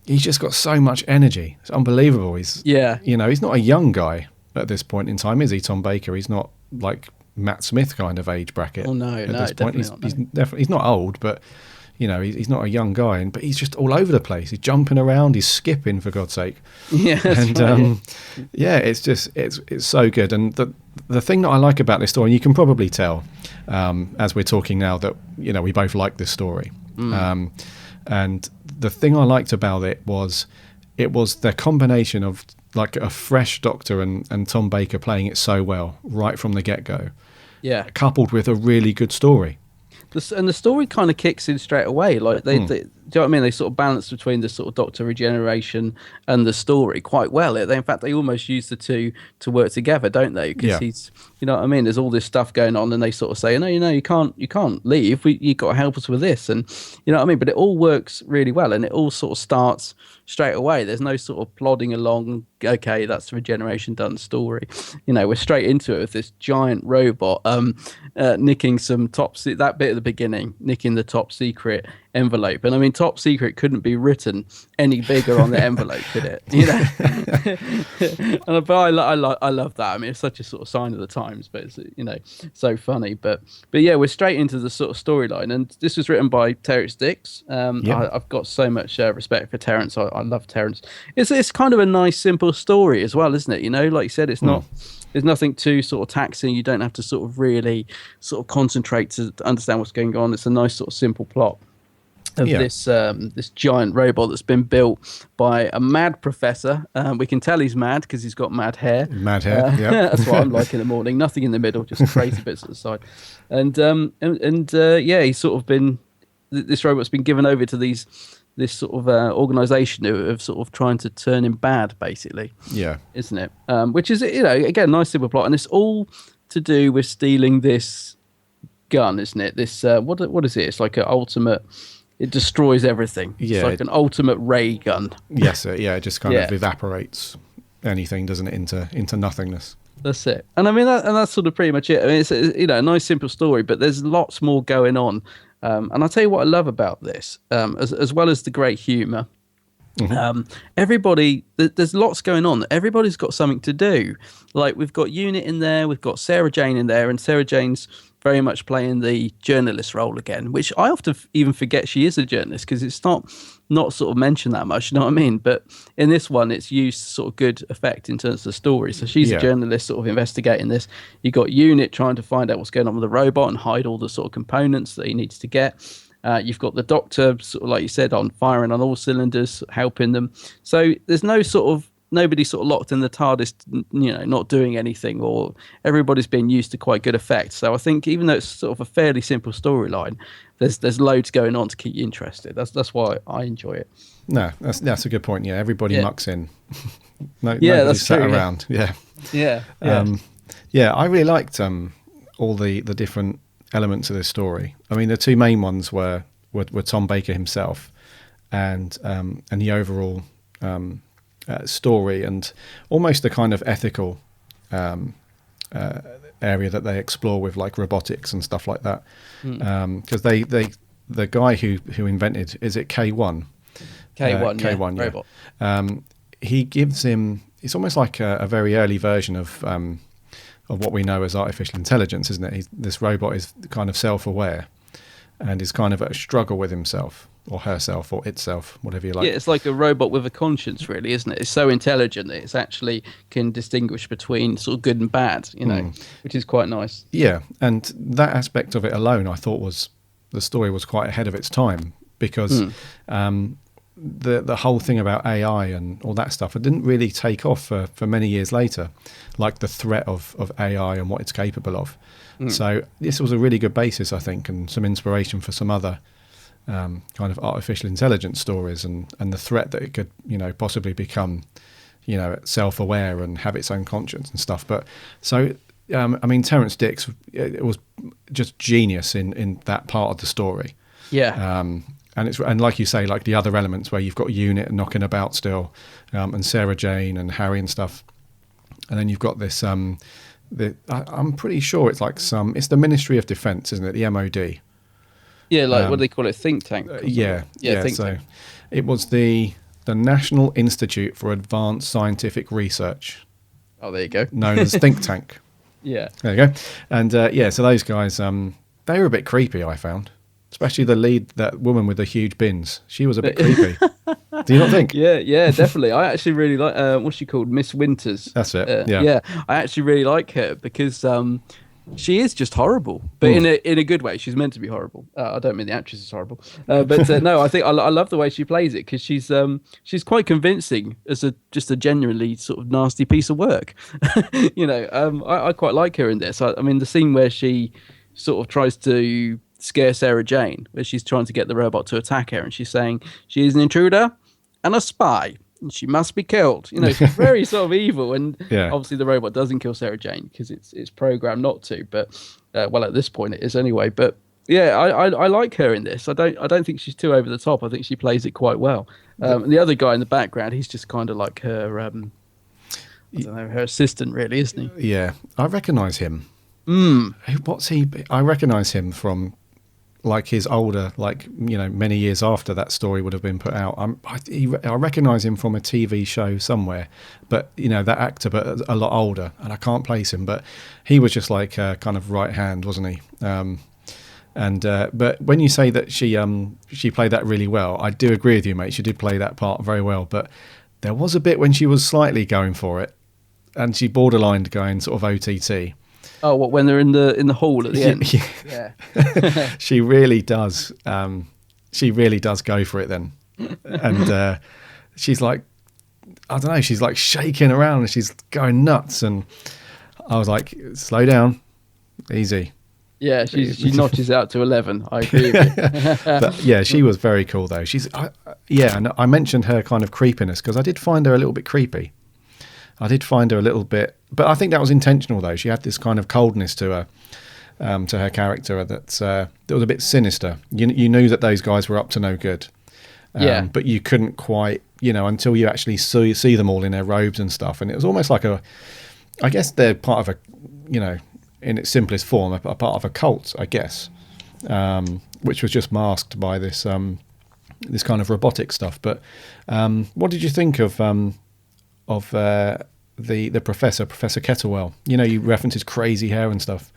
just got so much energy. It's unbelievable. He's not a young guy at this point in time, is he? Tom Baker. He's not like Matt Smith kind of age bracket. Oh no, at this point. Definitely He's not old, but you know, he's not a young guy, but he's just all over the place. He's jumping around, he's skipping, for God's sake. Yeah, that's And right, yeah, it's so good. And the thing that I like about this story, and you can probably tell as we're talking now, that, you know, we both like this story. And the thing I liked about it was the combination of like a fresh Doctor and Tom Baker playing it so well right from the get-go, yeah. coupled with a really good story. And the story kind of kicks in straight away. Like they, do you know what I mean? They sort of balance between the sort of Doctor regeneration and the story quite well. In fact, they almost use the two to work together, don't they? Because he's, you know what I mean? There's all this stuff going on, and they sort of say, no, you can't leave. You got to help us with this, and you know what I mean. But it all works really well, and it all sort of starts straight away. There's no sort of plodding along. Okay, that's the regeneration done story. You know, we're straight into it with this giant robot nicking some that bit at the beginning, nicking the top secret envelope. And I mean, top secret couldn't be written any bigger on the envelope, could it? You know. But I love that. I mean, it's such a sort of sign of the times, but it's, you know, so funny. But yeah, we're straight into the sort of storyline, and this was written by Terrence Dicks. I've got so much respect for Terrence. I love Terrence. It's kind of a nice, simple story as well, isn't it? You know, like you said, it's not. There's nothing too sort of taxing. You don't have to sort of really sort of concentrate to understand what's going on. It's a nice sort of simple plot of this giant robot that's been built by a mad professor. We can tell he's mad because he's got mad hair. Mad hair, yeah. That's what I'm like in the morning. Nothing in the middle, just crazy bits at the side. And he's sort of been. This robot's been given over to this sort of organization of sort of trying to turn him bad, basically. Yeah, isn't it? Which is, you know, again, nice simple plot, and it's all to do with stealing this gun, isn't it? This what is it? It's like an ultimate. It destroys everything. Yeah, it's like an ultimate ray gun. Yes, sir. Yeah, it just kind of evaporates anything, doesn't it, into nothingness. That's it. And I mean, that's sort of pretty much it. I mean, it's, you know, a nice simple story, but there's lots more going on. And I'll tell you what I love about this, as well as the great humour. Everybody, there's lots going on. Everybody's got something to do. Like, we've got Unit in there, we've got Sarah Jane in there, and Sarah Jane's very much playing the journalist role again, which I often even forget she is a journalist because it's not sort of mentioned that much, you know what I mean? But in this one, it's used sort of good effect in terms of the story. So she's a journalist sort of investigating this. You got Unit trying to find out what's going on with the robot and hide all the sort of components that he needs to get. You've got the Doctor, sort of like you said, on firing on all cylinders, helping them. So there's nobody sort of locked in the TARDIS, you know, not doing anything, or everybody's been used to quite good effect. So I think even though it's sort of a fairly simple storyline, there's loads going on to keep you interested. That's why I enjoy it. No, that's a good point. Yeah, everybody mucks in. That's sat true, around. Yeah. I really liked all the different elements of this story. I mean, the two main ones were Tom Baker himself, and the overall story, and almost the kind of ethical area that they explore with, like robotics and stuff like that. Because the guy who invented, is it K1? K1, robot. He gives him. It's almost like a very early version of what we know as artificial intelligence, isn't it? This robot is kind of self-aware and is kind of at a struggle with himself or herself or itself, whatever you like. Yeah, it's like a robot with a conscience, really, isn't it? It's so intelligent that it's actually can distinguish between sort of good and bad, you know, which is quite nice. Yeah, and that aspect of it alone, I thought the story was quite ahead of its time, because the whole thing about AI and all that stuff, it didn't really take off for many years later, like the threat of AI and what it's capable of. So this was a really good basis, I think, and some inspiration for some other kind of artificial intelligence stories, and the threat that it could, you know, possibly become, you know, self-aware and have its own conscience and stuff. But so, I mean, Terrence Dicks, it was just genius in that part of the story. Yeah. And like you say, like the other elements where you've got Unit knocking about still, and Sarah Jane and Harry and stuff, and then you've got this. I'm pretty sure it's like it's the Ministry of Defence, isn't it? The MOD. Yeah, like what do they call it? Think tank. Yeah. Think so tank. It was the National Institute for Advanced Scientific Research. Oh, there you go. Known as Think Tank. Yeah. There you go. And so those guys, they were a bit creepy, I found. especially the lead, that woman with the huge bins. She was a bit creepy. Do you not think? Yeah, definitely. I actually really like what's she called, Miss Winters. That's it. Yeah, I actually really like her because she is just horrible, but in a good way. She's meant to be horrible. I don't mean the actress is horrible, but no, I think I love the way she plays it because she's quite convincing as just a genuinely sort of nasty piece of work. I quite like her in this. I mean, the scene where she sort of tries to scare Sarah Jane, where she's trying to get the robot to attack her, and she's saying she is an intruder and a spy. And she must be killed. It's very sort of evil, and obviously the robot doesn't kill Sarah Jane because it's programmed not to. But well, at this point it is anyway. But yeah, I like her in this. I don't think she's too over the top. I think she plays it quite well. And the other guy in the background, he's just kind of like her, I don't know, her assistant, really, isn't he? Yeah, I recognise him. What's he? I recognise him from like his older, many years after that story would have been put out. I recognise him from a TV show somewhere, but that actor, but a lot older, and I can't place him. But he was just like a kind of right hand, wasn't he? But when you say that she played that really well, I do agree with you, mate. She did play that part very well. But there was a bit when she was slightly going for it, and she borderlined going sort of OTT. Oh, what, when they're in the hall at the end? Yeah. She really does. She really does go for it then, and she's like, I don't know. She's like shaking around and she's going nuts, and I was like, slow down, easy. Yeah, she notches out to 11. I agree with you. But yeah, she was very cool though. And I mentioned her kind of creepiness because I did find her a little bit creepy. I did find her a little bit, but I think that was intentional though. She had this kind of coldness to her character that was a bit sinister. You knew that those guys were up to no good, but you couldn't quite, until you actually see them all in their robes and stuff. And it was almost like I guess they're part of a, in its simplest form, a part of a cult, I guess, which was just masked by this this kind of robotic stuff. But what did you think of the Professor Kettlewell? You referenced his crazy hair and stuff.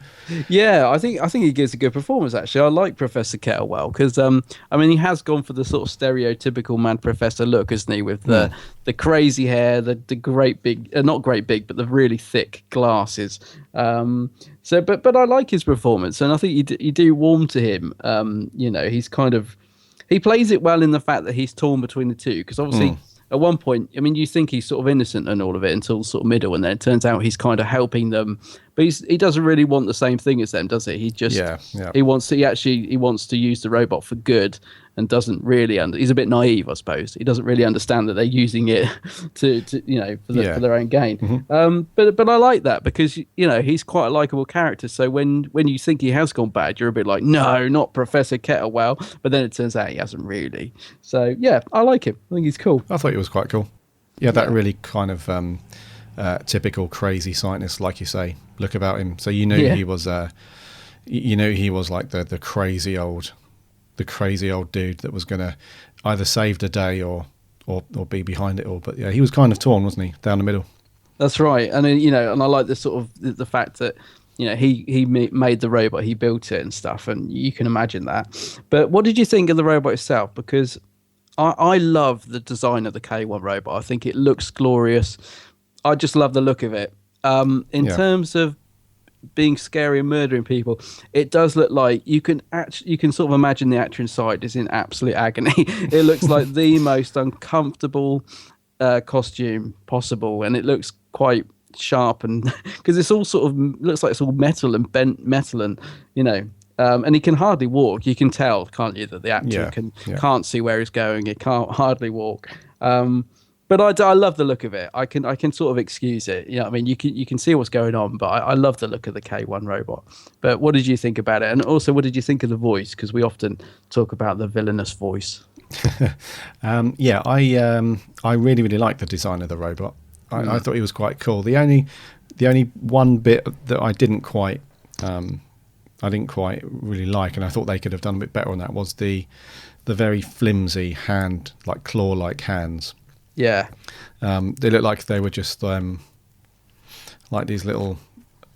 Yeah, I think he gives a good performance actually. I like Professor Kettlewell because he has gone for the sort of stereotypical mad professor look, isn't he, with the crazy hair, the great big, not great big, but the really thick glasses. But I like his performance, and I think you do warm to him. He's he plays it well in the fact that he's torn between the two, because obviously. At one point, you think he's sort of innocent and all of it until sort of middle, and then it turns out he's kind of helping them, but he doesn't really want the same thing as them, does he? He just he wants to use the robot for good, and doesn't really he's a bit naive, I suppose. He doesn't really understand that they're using it to for their own gain. Mm-hmm. But I like that because he's quite a likable character. So when you think he has gone bad, you're a bit like, no, not Professor Kettlewell. But then it turns out he hasn't really. So yeah, I like him. I think he's cool. I thought he was quite cool. Yeah, that really kind of typical crazy scientist, like you say, look about him. So he was he was like the crazy old dude that was going to either save the day or be behind it all. But yeah, he was kind of torn, wasn't he, down the middle? That's right. And then, and I like the sort of the fact that he made the robot, he built it and stuff, and you can imagine that. But what did you think of the robot itself? Because I love the design of the K1 robot. I think it looks glorious. I just love the look of it. In terms of being scary and murdering people, it does look like you can sort of imagine the actor inside is in absolute agony. It looks like the most uncomfortable costume possible, and it looks quite sharp, and because it's all sort of looks like it's all metal and bent metal, and and he can hardly walk. You can tell, can't you, that the actor can't see where he's going. He can't hardly walk. But I love the look of it. I can sort of excuse it. You can see what's going on, but I love the look of the K1 robot. But what did you think about it? And also, what did you think of the voice? Because we often talk about the villainous voice. I really, really liked the design of the robot. I thought he was quite cool. The only one bit that I didn't quite really like, and I thought they could have done a bit better on that, was the very flimsy hand, like claw-like hands. Yeah. They looked like they were just like these little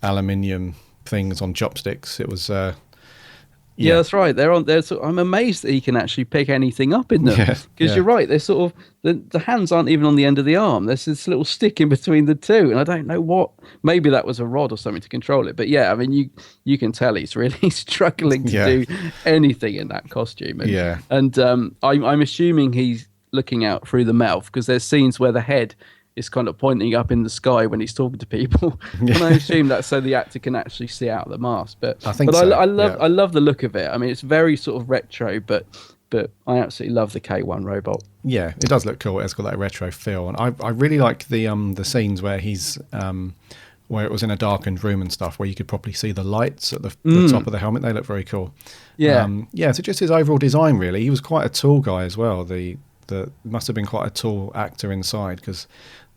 aluminium things on chopsticks. It was, Yeah, that's right. They're on. I'm amazed that he can actually pick anything up in them. Yeah, Because yeah. you're right. They're sort of the hands aren't even on the end of the arm. There's this little stick in between the two, and I don't know what. Maybe that was a rod or something to control it. But yeah, I mean, you can tell he's really struggling to Yeah. do anything in that costume. And, Yeah. And I'm assuming he's looking out through the mouth because there's scenes where the head is kind of pointing up in the sky when he's talking to people, and I assume that's so the actor can actually see out of the mask. But I think but so, I love yeah. I love the look of it. I mean, it's very sort of retro, but I absolutely love the K1 robot. Yeah, it does look cool. It's got that retro feel, and I really like the scenes where he's where it was in a darkened room and stuff, where you could probably see the lights at the top of the helmet. They look very cool. Yeah. Yeah. So just his overall design, really. He was quite a tall guy as well. The must have been quite a tall actor inside because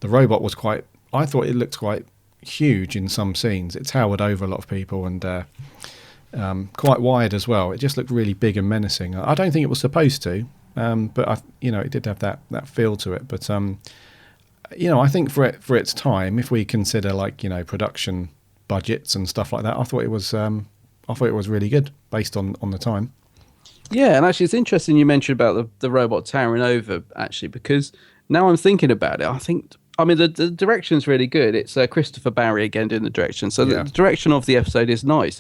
the robot was quite. I thought it looked quite huge in some scenes. It towered over a lot of people and. Quite wide as well. It just looked really big and menacing. I don't think it was supposed to, but it did have that feel to it. But I think for its time, if we consider production budgets and stuff like that, I thought it was really good based on the time. Yeah, and actually, it's interesting you mentioned about the robot towering over, actually, because now I'm thinking about it. I mean, the direction's really good. It's Christopher Barry again doing the direction. So Yeah. the direction of the episode is nice.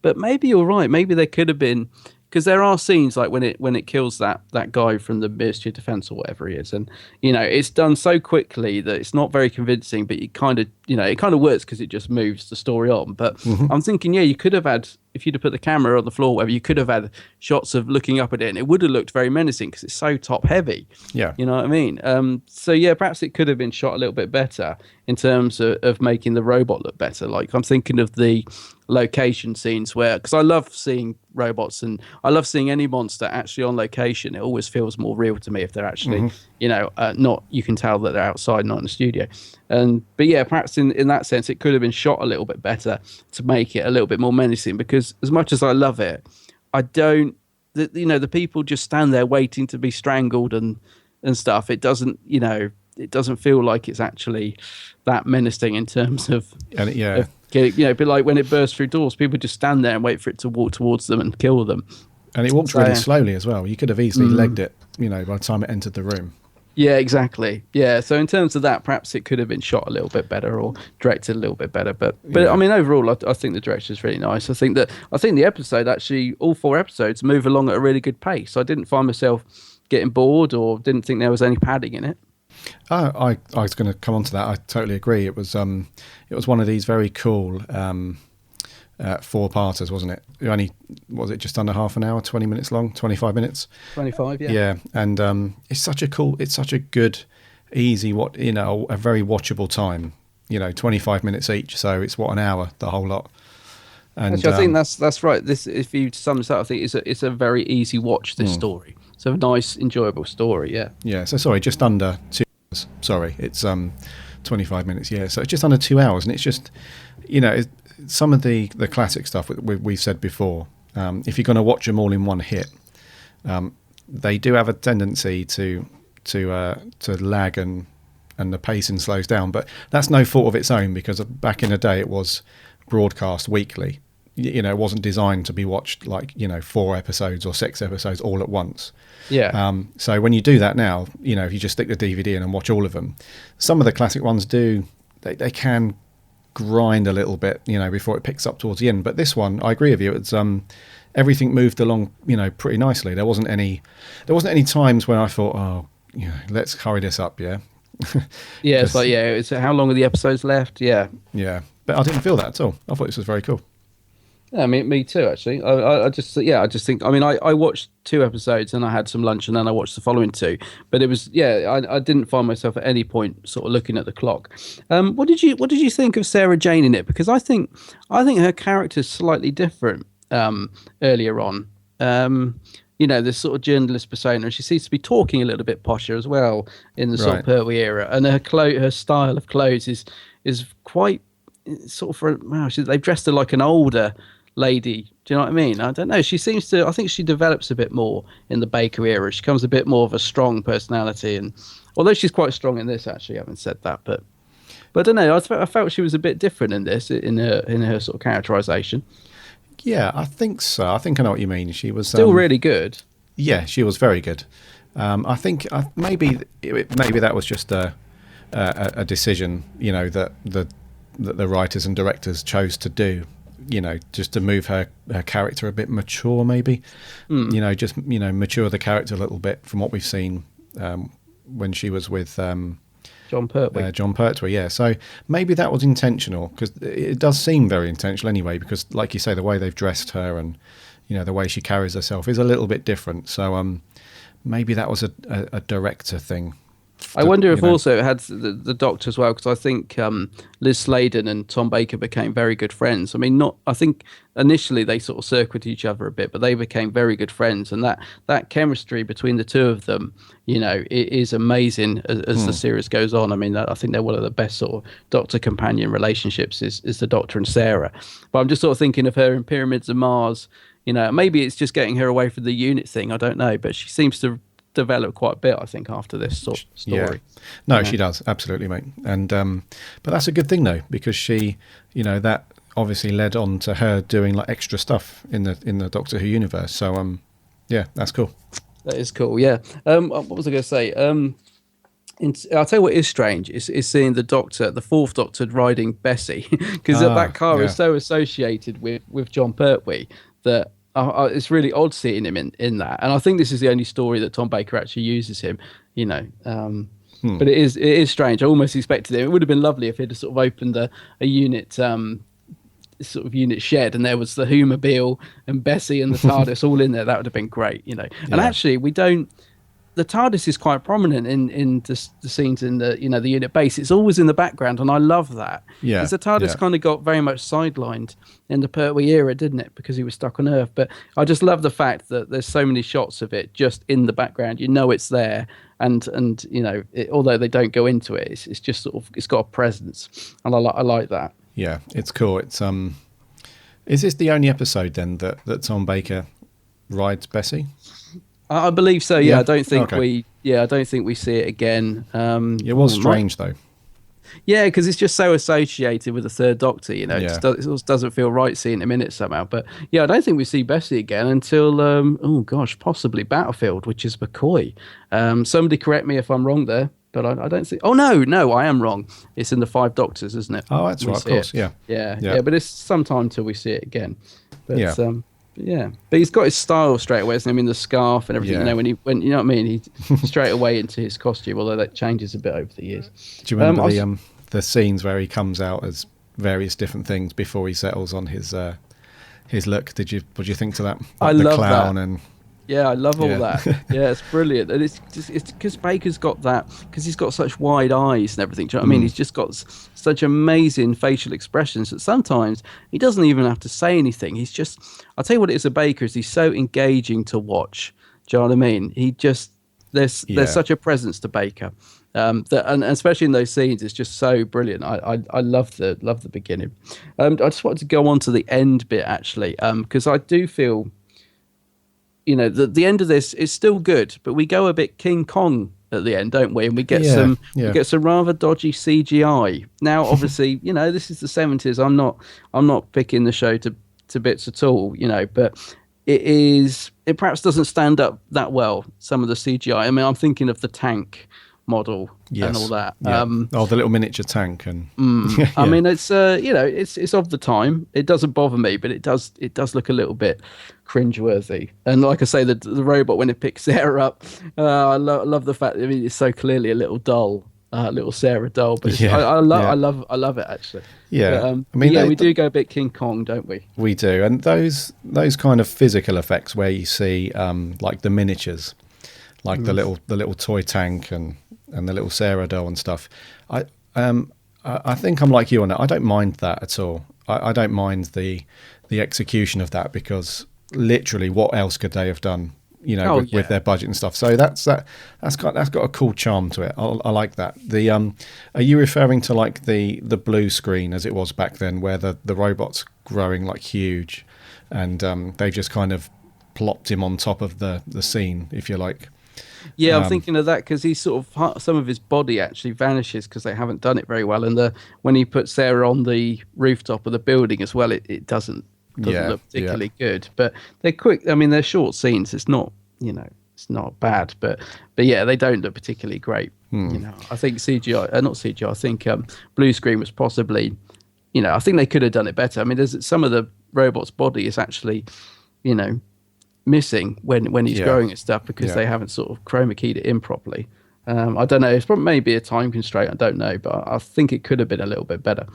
But maybe you're right. Maybe there could have been, because there are scenes like when it kills that guy from the Ministry of Defense or whatever he is, and it's done so quickly that it's not very convincing. But it kind of works because it just moves the story on. But I'm thinking, yeah, you could have had, if you'd have put the camera on the floor, whatever, you could have had shots of looking up at it, and it would have looked very menacing because it's so top heavy. Yeah. You know what I mean? So yeah, perhaps it could have been shot a little bit better in terms of making the robot look better. Like I'm thinking of the location scenes where, because I love seeing robots and I love seeing any monster actually on location. It always feels more real to me if they're actually, not, you can tell that they're outside, not in the studio. But yeah, perhaps in that sense, it could have been shot a little bit better to make it a little bit more menacing, because as much as I love it, I don't, the people just stand there waiting to be strangled and stuff. It doesn't, it doesn't feel like it's actually that menacing in terms of, And yeah. but like when it bursts through doors, people just stand there and wait for it to walk towards them and kill them. And it walked So, really yeah. slowly as well. You could have easily legged it, by the time it entered the room. Yeah, exactly. Yeah, so in terms of that, perhaps it could have been shot a little bit better or directed a little bit better. But Yeah. I mean, overall, I think the direction is really nice. I think the episode actually, all 4 episodes move along at a really good pace. I didn't find myself getting bored or didn't think there was any padding in it. I was going to come on to that. I totally agree. It was one of these very cool 4-parters, wasn't it? Was it just under half an hour, 20 minutes long, 25 minutes? 25, yeah. Yeah, and it's such a good, easy, a very watchable time. 25 minutes each, so it's an hour, the whole lot. And Actually, I think that's right. This, if you sum this up, I think it's a very easy watch. This story, it's a nice, enjoyable story. Yeah. Yeah. So sorry, just under 2 hours. Sorry, it's 25 minutes. Yeah. So it's just under 2 hours, and it's just, some of the classic stuff we've said before. If you're going to watch them all in one hit, they do have a tendency to lag and the pacing slows down. But that's no fault of its own, because back in the day it was broadcast weekly. It wasn't designed to be watched 4 episodes or 6 episodes all at once. Yeah. So when you do that now, if you just stick the DVD in and watch all of them, some of the classic ones they can grind a little bit, before it picks up towards the end. But this one, I agree with you. It's everything moved along, pretty nicely. There wasn't any times when I thought, oh, let's hurry this up, yeah. Yeah, it's like, yeah, it's how long are the episodes left? Yeah. Yeah, but I didn't feel that at all. I thought this was very cool. Yeah, me too, actually. I just think, I mean, I watched 2 episodes and I had some lunch and then I watched the following 2. But it was, I didn't find myself at any point sort of looking at the clock. What did you think of Sarah Jane in it? Because I think her character's slightly different earlier on. This sort of journalist persona, and she seems to be talking a little bit posher as well in the sort of Pertwee era. And her style of clothes is quite sort of, they've dressed her like an older lady. Do you know what I mean? I don't know. She seems to, I think she develops a bit more in the Baker era. She becomes a bit more of a strong personality. And although she's quite strong in this, actually, I haven't said that, but I don't know. I felt she was a bit different in this, in her sort of characterization. Yeah, I think so. I think I know what you mean. She was Still really good. Yeah, she was very good. I think maybe that was just a decision, that the writers and directors chose to do, just to move her character a bit mature, maybe, just mature the character a little bit from what we've seen when she was with John Pertwee. John Pertwee, yeah. So maybe that was intentional, because it does seem very intentional anyway, because like you say, the way they've dressed her and the way she carries herself is a little bit different. So maybe that was a director thing. I wonder if also it had the Doctor as well, because I think Liz Sladen and Tom Baker became very good friends. I mean, I think initially they sort of circled each other a bit, but they became very good friends, and that chemistry between the two of them, it is amazing as the series goes on. I mean, I think they're one of the best sort of Doctor companion relationships is the Doctor and Sarah. But I'm just sort of thinking of her in Pyramids of Mars. Maybe it's just getting her away from the unit thing. I don't know, but she seems to develop quite a bit, I think, after this sort of story. Yeah. No, she does, absolutely, mate. And but that's a good thing though, because she, that obviously led on to her doing like extra stuff in the Doctor Who universe. So yeah, that's cool. That is cool. Yeah. What was I going to say? I'll tell you what is strange is seeing the fourth Doctor riding Bessie, because that car is so associated with John Pertwee that it's really odd seeing him in that. And I think this is the only story that Tom Baker actually uses him, but it is strange. I almost expected it. It would have been lovely if he'd sort of opened a unit, sort of unit shed, and there was the Whomobile and Bessie and the TARDIS all in there. That would have been great, And actually, the TARDIS is quite prominent in the scenes in the the unit base. It's always in the background, and I love that. Yeah, because the TARDIS kind of got very much sidelined in the Pertwee era, didn't it? Because he was stuck on Earth. But I just love the fact that there's so many shots of it just in the background. It's there, and although they don't go into it, it's just sort of it's got a presence, and I like that. Yeah, it's cool. It's is this the only episode then that Tom Baker rides Bessie? I believe so. Yeah, I don't think I don't think we see it again. It was strange though. Yeah, because it's just so associated with the Third Doctor. It just doesn't feel right seeing him in it somehow. But yeah, I don't think we see Bessie again until possibly Battlefield, which is McCoy. Somebody correct me if I'm wrong there, but I don't think. Oh no, I am wrong. It's in the Five Doctors, isn't it? Oh, that's right. Of course, yeah. But it's some time till we see it again. But, yeah, but he's got his style straight away, isn't he? I mean, the scarf and everything. When you know what I mean, he straight away into his costume. Although that changes a bit over the years. Do you remember the scenes where he comes out as various different things before he settles on his look? What do you think to that? Like I love clown that. And yeah, I love all that. Yeah, it's brilliant, and it's because Baker's got that, because he's got such wide eyes and everything. Do you know what I mean? He's just got such amazing facial expressions that sometimes he doesn't even have to say anything. He's just, I'll tell you what it is about Baker, is he's so engaging to watch. Do you know what I mean? He just there's such a presence to Baker, and especially in those scenes, it's just so brilliant. I love the beginning. I just wanted to go on to the end bit actually, because I do feel. The end of this is still good, but we go a bit King Kong at the end, don't we? And we get we get some rather dodgy CGI. Now, obviously, this is the 70s. I'm not picking the show to bits at all, but it perhaps doesn't stand up that well, some of the CGI. I mean, I'm thinking of the tank model and all that. Yeah. The little miniature tank and I mean, it's it's of the time. It doesn't bother me, but it does look a little bit cringeworthy. And like I say, the robot when it picks Sarah up, I love the fact. I mean, it's so clearly a little doll, little Sarah doll. But I love it actually. Yeah, but, I mean, we do go a bit King Kong, don't we? We do, and those kind of physical effects where you see like the miniatures, like the little toy tank and the little Sarah doll and stuff. I think I'm like you on it. I don't mind that at all. I don't mind the execution of that, because literally, what else could they have done? With their budget and stuff. So that's got a cool charm to it. I like that. Are you referring to like the blue screen as it was back then, where the robot's growing like huge, and they just kind of plopped him on top of the scene, if you like? Yeah, I'm thinking of that because he sort of some of his body actually vanishes because they haven't done it very well, and when he puts Sarah on the rooftop of the building as well, it doesn't doesn't look particularly good. But they're quick. I mean, they're short scenes. It's not, it's not bad. But yeah, they don't look particularly great. I think CGI, not CGI. I think blue screen was possibly, I think they could have done it better. I mean, there's some of the robot's body is actually, missing when he's growing and stuff because they haven't sort of chroma keyed it in properly. I don't know. It's probably maybe a time constraint. I don't know, but I think it could have been a little bit better.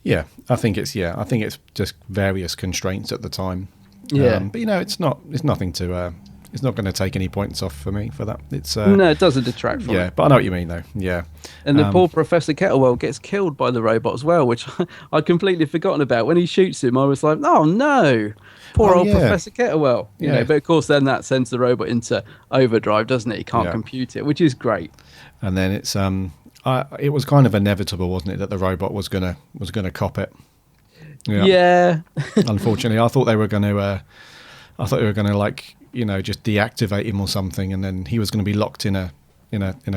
Yeah, I think it's just various constraints at the time. Yeah, but it's nothing to. It's not going to take any points off for me for that. It's no, it doesn't detract from it. Yeah, but I know what you mean though. Yeah, and the poor Professor Kettlewell gets killed by the robot as well, which I'd completely forgotten about. When he shoots him, I was like, oh no, poor old Professor Kettlewell. You know, but of course then that sends the robot into overdrive, doesn't it? He can't compute it, which is great. And then it's it was kind of inevitable, wasn't it, that the robot was gonna cop it. Yeah. Unfortunately, I thought they were going to. Like, just deactivate him or something, and then he was going to be locked in a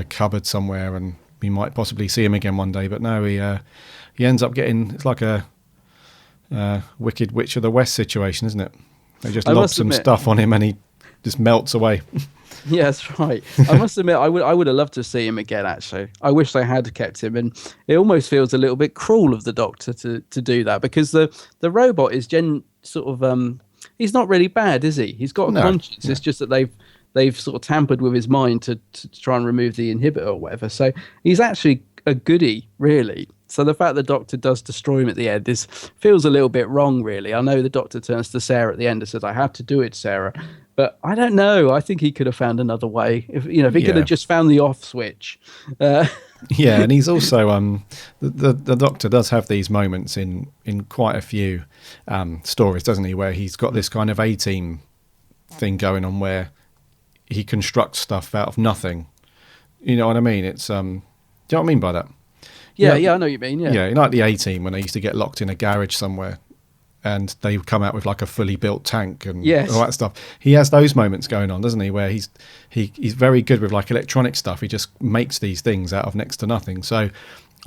cupboard somewhere, and we might possibly see him again one day. But no, he ends up getting, it's like a Wicked Witch of the West situation, isn't it? They just lob some stuff on him and he just melts away. Yeah, that's right. I must admit, I would have loved to see him again. Actually, I wish they had kept him, and it almost feels a little bit cruel of the Doctor to do that, because the robot is he's not really bad, is he? He's got a conscience. It's just that they've sort of tampered with his mind to try and remove the inhibitor or whatever. So he's actually a goodie, really. So the fact the Doctor does destroy him at the end feels a little bit wrong, really. I know the Doctor turns to Sarah at the end and says, "I had to do it, Sarah," but I don't know. I think he could have found another way. If he could have just found the off switch. Yeah, and he's also the Doctor does have these moments in quite a few stories, doesn't he, where he's got this kind of A-team thing going on where he constructs stuff out of nothing. You know what I mean? It's do you know what I mean by that? Yeah, I know what you mean. Yeah, like the A-team when they used to get locked in a garage somewhere, and they come out with like a fully built tank and all that stuff. He has those moments going on, doesn't he, where he's very good with like electronic stuff. He just makes these things out of next to nothing. So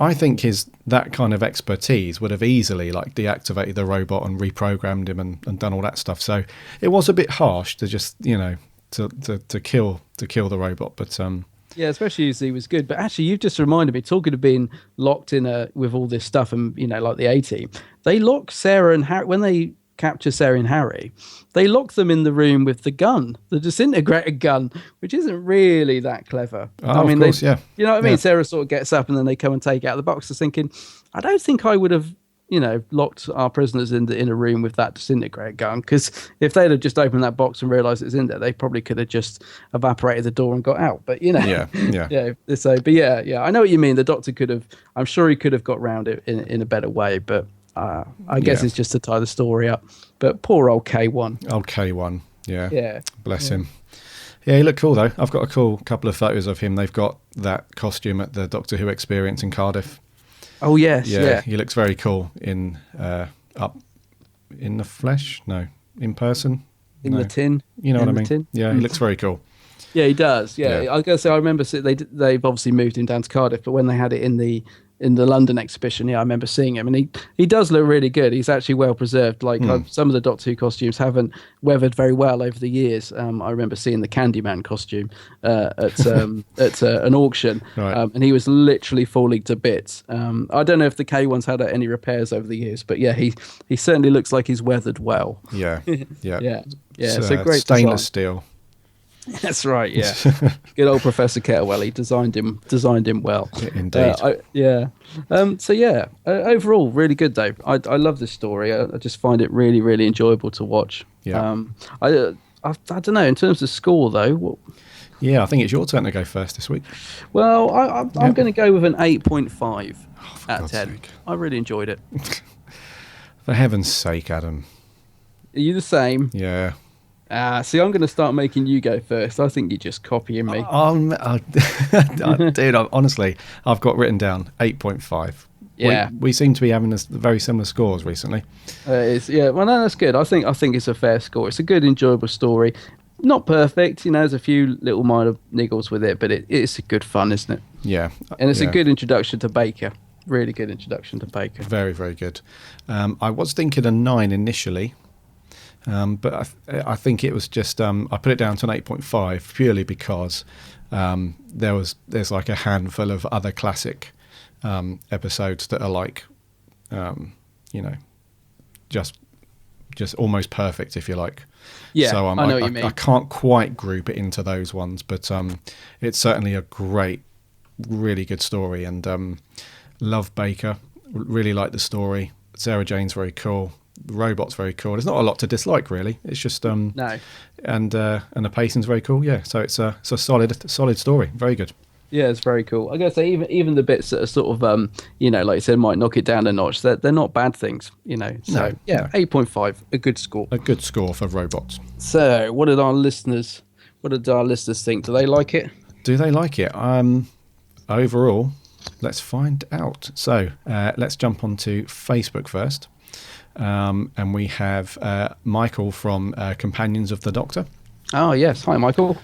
I think that kind of expertise would have easily like deactivated the robot and reprogrammed him and done all that stuff. So it was a bit harsh to just to kill the robot, but yeah, especially as he was good. But actually, you've just reminded me, talking of being locked in with all this stuff and, like the A-team, they lock Sarah and Harry, when they capture Sarah and Harry, they lock them in the room with the gun, the disintegrator gun, which isn't really that clever. Oh, I mean, of course, you know what I mean? Sarah sort of gets up and then they come and take it out of the box. I was thinking, I don't think I would have, locked our prisoners in a room with that disintegrator gun, because if they'd have just opened that box and realised it's in there, they probably could have just evaporated the door and got out. But yeah. So, but yeah, I know what you mean. The Doctor I'm sure he could have got round it in a better way, but I guess it's just to tie the story up. But poor old K1. Old K1, yeah. Bless him. Yeah, he looked cool though. I've got a cool couple of photos of him. They've got that costume at the Doctor Who experience in Cardiff. Oh yes, yeah. He looks very cool in up in the flesh. No, in person. The tin. You know what I mean? Tin? Yeah, he looks very cool. Yeah, he does. Yeah, I was gonna say I remember they've obviously moved him down to Cardiff, but when they had it in the London exhibition, I remember seeing him, and he does look really good. He's actually well preserved. Like some of the Doctor Who costumes haven't weathered very well over the years. I remember seeing the Candyman costume at an auction, right. And he was literally falling to bits. I don't know if the K-one's had any repairs over the years, but yeah, he certainly looks like he's weathered well. Yeah. It's a great stainless design. steel. That's right, yeah. Good old Professor Kettlewell. He designed him well. Indeed. Overall, really good, Dave. I love this story. I just find it really, really enjoyable to watch. Yeah. I don't know, in terms of score, though. Yeah, I think it's your turn to go first this week. Well, I'm going to go with an 8.5 out of 10. Sake. I really enjoyed it. For heaven's sake, Adam. Are you the same? Yeah. See, I'm going to start making you go first. I think you're just copying me. Dude, honestly, I've got written down 8.5. Yeah, we seem to be having very similar scores recently. Well, no, that's good. I think it's a fair score. It's a good, enjoyable story. Not perfect, there's a few little minor niggles with it, but it's a good fun, isn't it? Yeah, and it's a good introduction to Baker. Really good introduction to Baker. Very, very good. I was thinking a 9 initially, but I think it was just I put it down to an 8.5 purely because there's like a handful of other classic episodes that are like just almost perfect, if you like. Yeah, so I know what you mean. I can't quite group it into those ones, but it's certainly a great, really good story, and love Baker. Really like the story. Sarah Jane's very cool. The robot's very cool. There's not a lot to dislike, really. It's just no. And the pacing's very cool. Yeah, so it's a solid story. Very good. Yeah, it's very cool. I gotta say, even the bits that are sort of, like you said, might knock it down a notch. They're not bad things, So No, 8.5, a good score. A good score for robots. So, what did our listeners think? Do they like it? Do they like it? Overall, let's find out. So let's jump onto Facebook first. And we have Michael from Companions of the Doctor. Oh, yes. Hi, Michael.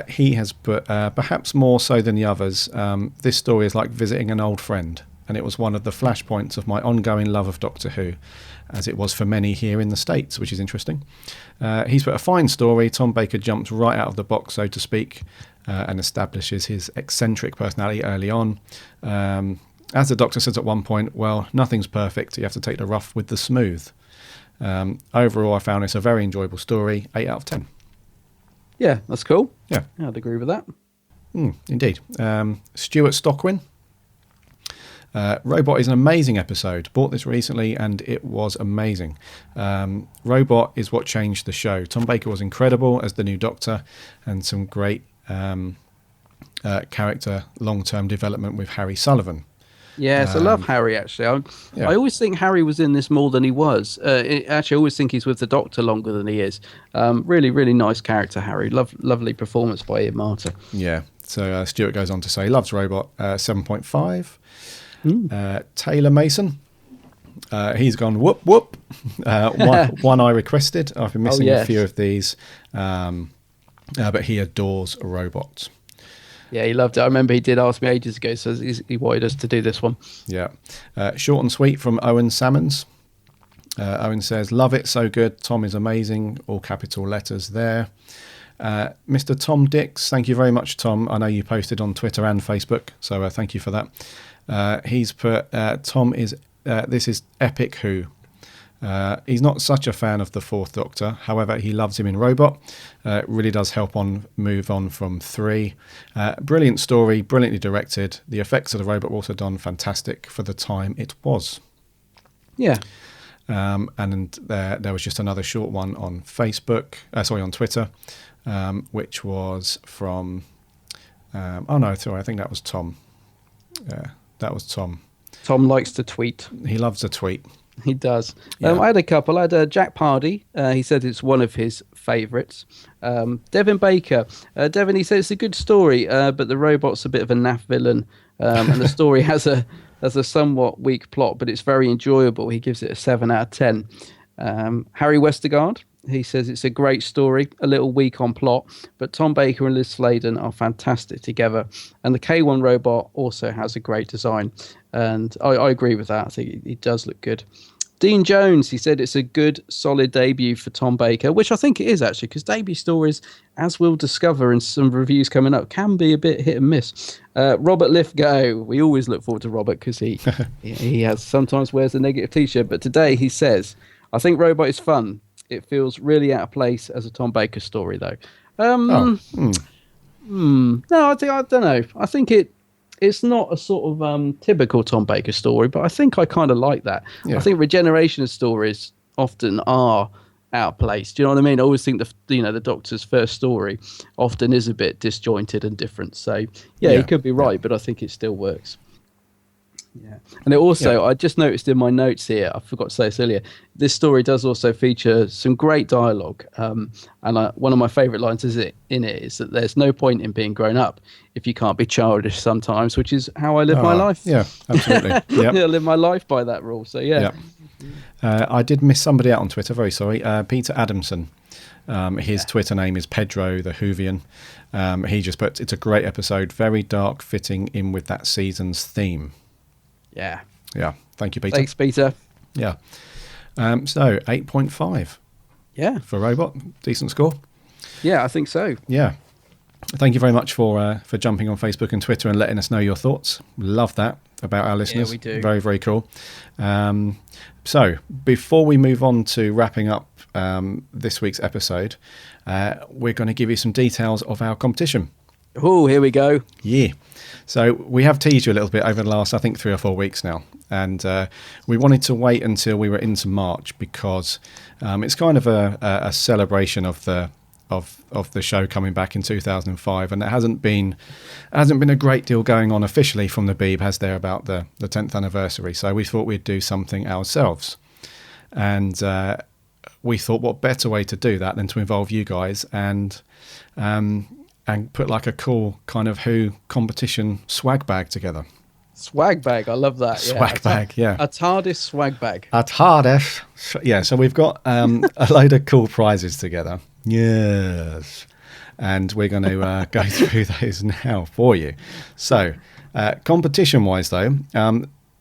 He has put, perhaps more so than the others, this story is like visiting an old friend, and it was one of the flashpoints of my ongoing love of Doctor Who, as it was for many here in the States, which is interesting. He's put a fine story. Tom Baker jumps right out of the box, so to speak, and establishes his eccentric personality early on. As the Doctor says at one point, well, nothing's perfect. You have to take the rough with the smooth. Overall, I found this a very enjoyable story. 8 out of 10. Yeah, that's cool. Yeah. I'd agree with that. Indeed. Stuart Stockwin. Robot is an amazing episode. Bought this recently and it was amazing. Robot is what changed the show. Tom Baker was incredible as the new Doctor, and some great character long-term development with Harry Sullivan. Yes, I love Harry, actually. I always think Harry was in this more than he was. Actually, I always think he's with the Doctor longer than he is. Really, really nice character, Harry. Lovely performance by Ian Marter. Yeah, so Stuart goes on to say, loves Robot, 7.5. Taylor Mason, he's gone whoop, whoop. One I requested. I've been missing a few of these, but he adores robots. Yeah, he loved it. I remember he did ask me ages ago, so he wanted us to do this one. Yeah. Short and sweet from Owen Salmons. Owen says, love it, so good. Tom is amazing. All capital letters there. Mr. Tom Dix, thank you very much, Tom. I know you posted on Twitter and Facebook, so thank you for that. He's put, Tom is, this is epic Who. He's not such a fan of the Fourth Doctor. However, he loves him in Robot. It really does help move on from 3. Brilliant story, brilliantly directed. The effects of the robot were also done fantastic for the time it was. Yeah. And there was just another short one on Facebook, on Twitter, which was from, I think that was Tom. That was Tom. Tom likes to tweet. He loves a tweet. He does. Yeah. I had a couple. I had Jack Pardy. He said it's one of his favourites. Devin Baker. Devin, he said it's a good story, but the robot's a bit of a naff villain, and the story has a somewhat weak plot, but it's very enjoyable. He gives it a 7 out of 10. Harry Westergaard. He says it's a great story, a little weak on plot, but Tom Baker and Liz Sladen are fantastic together. And the K1 robot also has a great design. And I agree with that. I think it does look good. Dean Jones, he said it's a good, solid debut for Tom Baker, which I think it is, actually, because debut stories, as we'll discover in some reviews coming up, can be a bit hit and miss. Robert Lithgow, we always look forward to Robert because he has sometimes wears a negative T-shirt, but today he says, I think Robot is fun. It feels really out of place as a Tom Baker story, though. No, I don't know. I think it's not a sort of typical Tom Baker story, but I think I kind of like that. Yeah. I think regeneration stories often are out of place. Do you know what I mean? I always think the Doctor's first story often is a bit disjointed and different. So yeah. He could be right, but I think it still works. Yeah, and it also, I just noticed in my notes here, I forgot to say this earlier, this story does also feature some great dialogue. And one of my favourite lines is that there's no point in being grown up if you can't be childish sometimes, which is how I live my life. Yeah, absolutely. Yep. Yeah, I live my life by that rule. So yeah. I did miss somebody out on Twitter, very sorry. Peter Adamson. His Twitter name is Pedro the Whovian. He just put, it's a great episode, very dark, fitting in with that season's theme. Yeah. Yeah. Thank you, Peter. Thanks, Peter. Yeah. So 8.5 Yeah. for Robot. Decent score. Yeah, I think so. Yeah. Thank you very much for jumping on Facebook and Twitter and letting us know your thoughts. Love that about our listeners. we do. Very, very cool. So before we move on to wrapping up this week's episode, we're going to give you some details of our competition. Oh, here we go. Yeah. So we have teased you a little bit over the last, I think, 3 or 4 weeks now. And we wanted to wait until we were into March because it's kind of a celebration of the show coming back in 2005, and it hasn't been a great deal going on officially from the Beeb, has there, about the 10th anniversary. So we thought we'd do something ourselves, and we thought what better way to do that than to involve you guys and put like a cool kind of Who competition swag bag together. Swag bag. I love that. Swag bag, yeah. A TARDIS swag bag. A TARDIS. Yeah, so we've got a load of cool prizes together. Yes. And we're going to go through those now for you. So, competition-wise, though,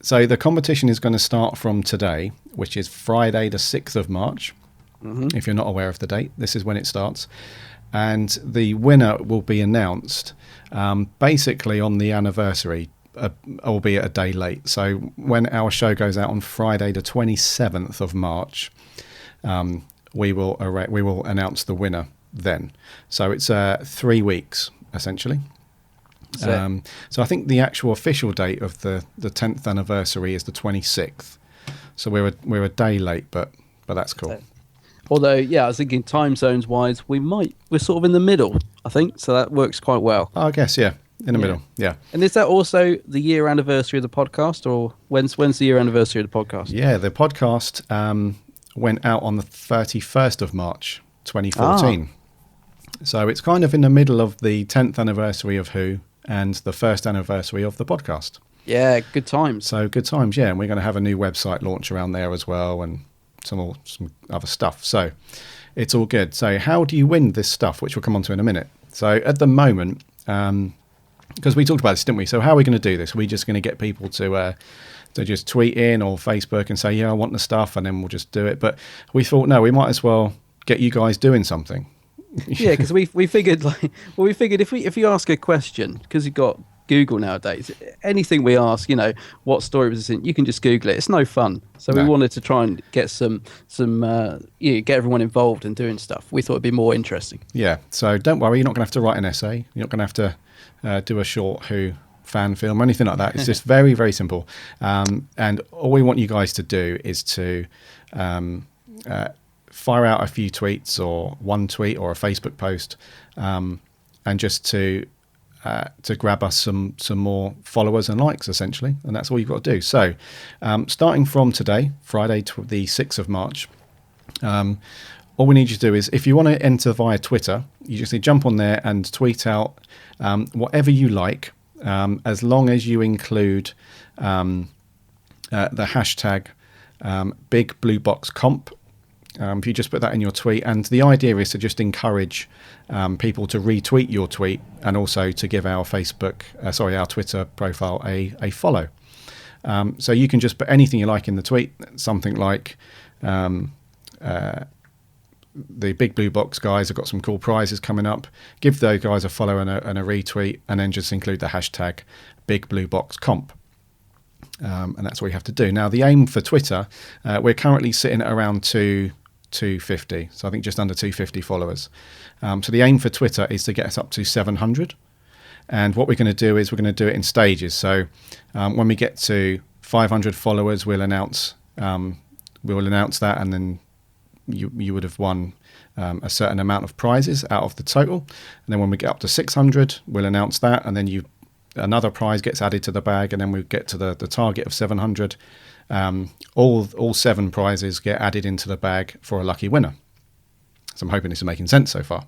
so the competition is going to start from today, which is Friday the 6th of March. Mm-hmm. If you're not aware of the date, this is when it starts. And the winner will be announced basically on the anniversary, albeit a day late. So when our show goes out on Friday the 27th of March, we will announce the winner then. So it's 3 weeks essentially. So I think the actual official date of the 10th anniversary is the 26th. So we're a day late, but that's cool. Although, yeah, I was thinking time zones wise, we're sort of in the middle, I think. So that works quite well. I guess, yeah. In the middle, yeah. And is that also the year anniversary of the podcast, or when's the year anniversary of the podcast? Yeah, the podcast went out on the 31st of March, 2014. So it's kind of in the middle of the 10th anniversary of Who and the first anniversary of the podcast. Yeah, good times. So good times, yeah. And we're going to have a new website launch around there as well, and some other stuff. So it's all good. So how do you win this stuff, which we'll come on to in a minute? So at the moment, because we talked about this, didn't we? So how are we going to do this? Are we just going to get people to just tweet in or Facebook and say, yeah, I want the stuff, and then we'll just do it? But we thought, no, we might as well get you guys doing something. Yeah, because we figured if you ask a question, because you've got Google nowadays, anything we ask, what story was this in, you can just Google it. It's no fun. So we wanted to try and get get everyone involved in doing stuff. We thought it'd be more interesting. Yeah. So don't worry, you're not going to have to write an essay. You're not going to have to do a short Who fan film or anything like that. It's just very, very simple. And all we want you guys to do is to fire out a few tweets, or one tweet or a Facebook post, and just to grab us some more followers and likes, essentially. And that's all you've got to do. So starting from today, Friday the 6th of March, all we need you to do is, if you want to enter via Twitter, you just need to jump on there and tweet out whatever you like, as long as you include the hashtag BigBlueBoxComp. If you just put that in your tweet, and the idea is to just encourage people to retweet your tweet, and also to give our our Twitter profile a follow. So you can just put anything you like in the tweet, something like the Big Blue Box guys have got some cool prizes coming up. Give those guys a follow and a retweet, and then just include the hashtag BigBlueBoxComp. And that's what you have to do. Now, the aim for Twitter, we're currently sitting at around 250, so I think just under 250 followers. So the aim for Twitter is to get us up to 700. And what we're going to do is we're going to do it in stages. So when we get to 500 followers, we'll announce that, and then you would have won a certain amount of prizes out of the total. And then when we get up to 600, we'll announce that, and then another prize gets added to the bag, and then we get to the target of 700. All 7 prizes get added into the bag for a lucky winner. So I'm hoping this is making sense so far.